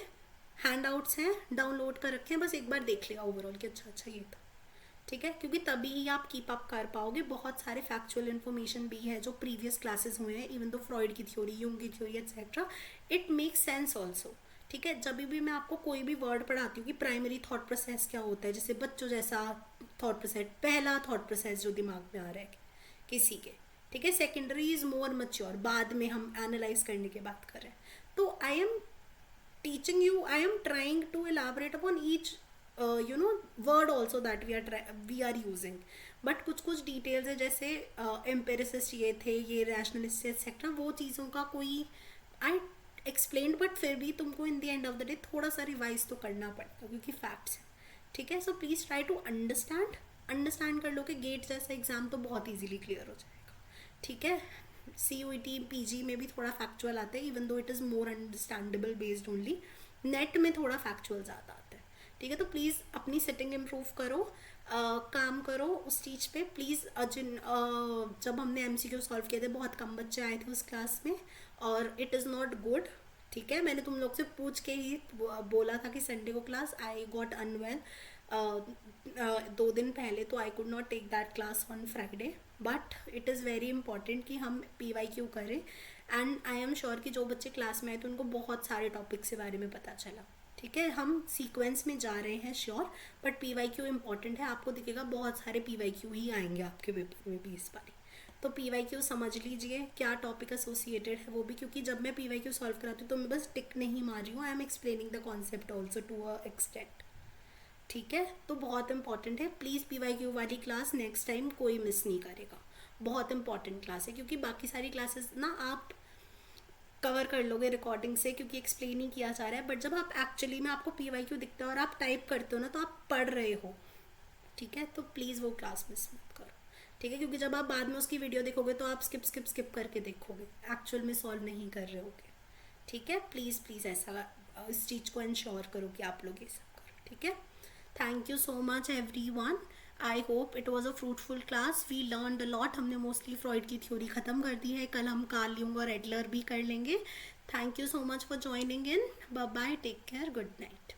हैंड आउट्स हैं डाउनलोड कर रखे हैं, बस एक बार देख लिया ओवरऑल कि अच्छा अच्छा ये था, ठीक है, क्योंकि तभी ही आप कीप अप कर पाओगे। बहुत सारे फैक्चुअल इन्फॉर्मेशन भी है जो प्रीवियस क्लासेस हुए हैं, इवन दो फ्रॉइड की थ्योरी, यूंग की theory etcetera, it makes sense also, ठीक है। जब भी मैं आपको कोई भी वर्ड पढ़ाती हूँ कि प्राइमरी थॉट प्रोसेस क्या होता है, जैसे बच्चों जैसा थॉट प्रोसेस, पहला थॉट प्रोसेस जो दिमाग में आ रहा है किसी के, ठीक है, सेकेंडरी इज मोर मच्योर, बाद में हम एनालाइज करने की बात कर रहे हैं। तो I am teaching you, I am trying to elaborate upon each word also that we are using, but कुछ डिटेल्स है, जैसे एम्पेरिसिस्ट ये थे, ये रैशनलिस्ट एक्सेट्रा, वो चीज़ों का कोई आई एक्सप्लेन, बट फिर भी तुमको in the end of the day थोड़ा सा रिवाइज तो करना पड़ेगा क्योंकि फैक्ट्स है, ठीक है। So please try to understand कर लो कि गेट जैसा एग्जाम तो बहुत ईजिली क्लियर हो जाएगा, ठीक है। CUET PG में भी थोड़ा फैक्चुअल आता है, इवन दो it is more understandable based only, net में थोड़ा फैक्चुअल ज़्यादा आता है, ठीक है। तो प्लीज़ अपनी सेटिंग इम्प्रूव करो, काम करो उस चीज़ पे प्लीज़। जब हमने MCQ सॉल्व किए थे बहुत कम बच्चे आए थे उस क्लास में, और इट इज़ नॉट गुड, ठीक है। मैंने तुम लोग से पूछ के ही बोला था कि संडे को क्लास, आई गॉट अनवेल 2 दिन पहले, तो I could not take that class on Friday, but it is very important कि हम PYQ करें, एंड आई एम श्योर कि जो बच्चे क्लास में आए थे उनको बहुत सारे टॉपिक्स के बारे में पता चला, ठीक है। हम सीक्वेंस में जा रहे हैं श्योर, बट PYQ इंपॉर्टेंट है, आपको दिखेगा बहुत सारे PYQ ही आएंगे आपके पेपर में भी इस बार, तो PYQ समझ लीजिए क्या टॉपिक एसोसिएटेड है वो भी, क्योंकि जब मैं PYQ सॉल्व कराती हूँ तो मैं बस टिक नहीं मार रही हूँ, I am explaining the concept also to a extent, ठीक है। तो बहुत इंपॉर्टेंट है, प्लीज़ PYQ वाली क्लास नेक्स्ट टाइम कोई मिस नहीं करेगा, बहुत इंपॉर्टेंट क्लास है, क्योंकि बाकी सारी क्लासेस ना आप कवर कर लोगे रिकॉर्डिंग से क्योंकि एक्सप्लेन ही किया जा रहा है, बट जब आप एक्चुअली में आपको PYQ दिखता है और आप टाइप करते हो ना तो आप पढ़ रहे हो, ठीक है। तो प्लीज़ वो क्लास मिस मत करो, ठीक है, क्योंकि जब आप बाद में उसकी वीडियो देखोगे तो आप स्किप करके देखोगे, एक्चुअल में सॉल्व नहीं कर रहे होगे, ठीक है। प्लीज़ ऐसा इस चीज़ को इंश्योर करो कि आप लोग ये सब करो, ठीक है। Thank you so much everyone, I hope it was a fruitful class, we learned a lot, हमने मोस्टली फ्रॉइड की थ्योरी ख़त्म कर दी है, कल हम कार्ल यूंग और एडलर भी कर लेंगे। Thank you so much for joining in, bye bye, take care, good night.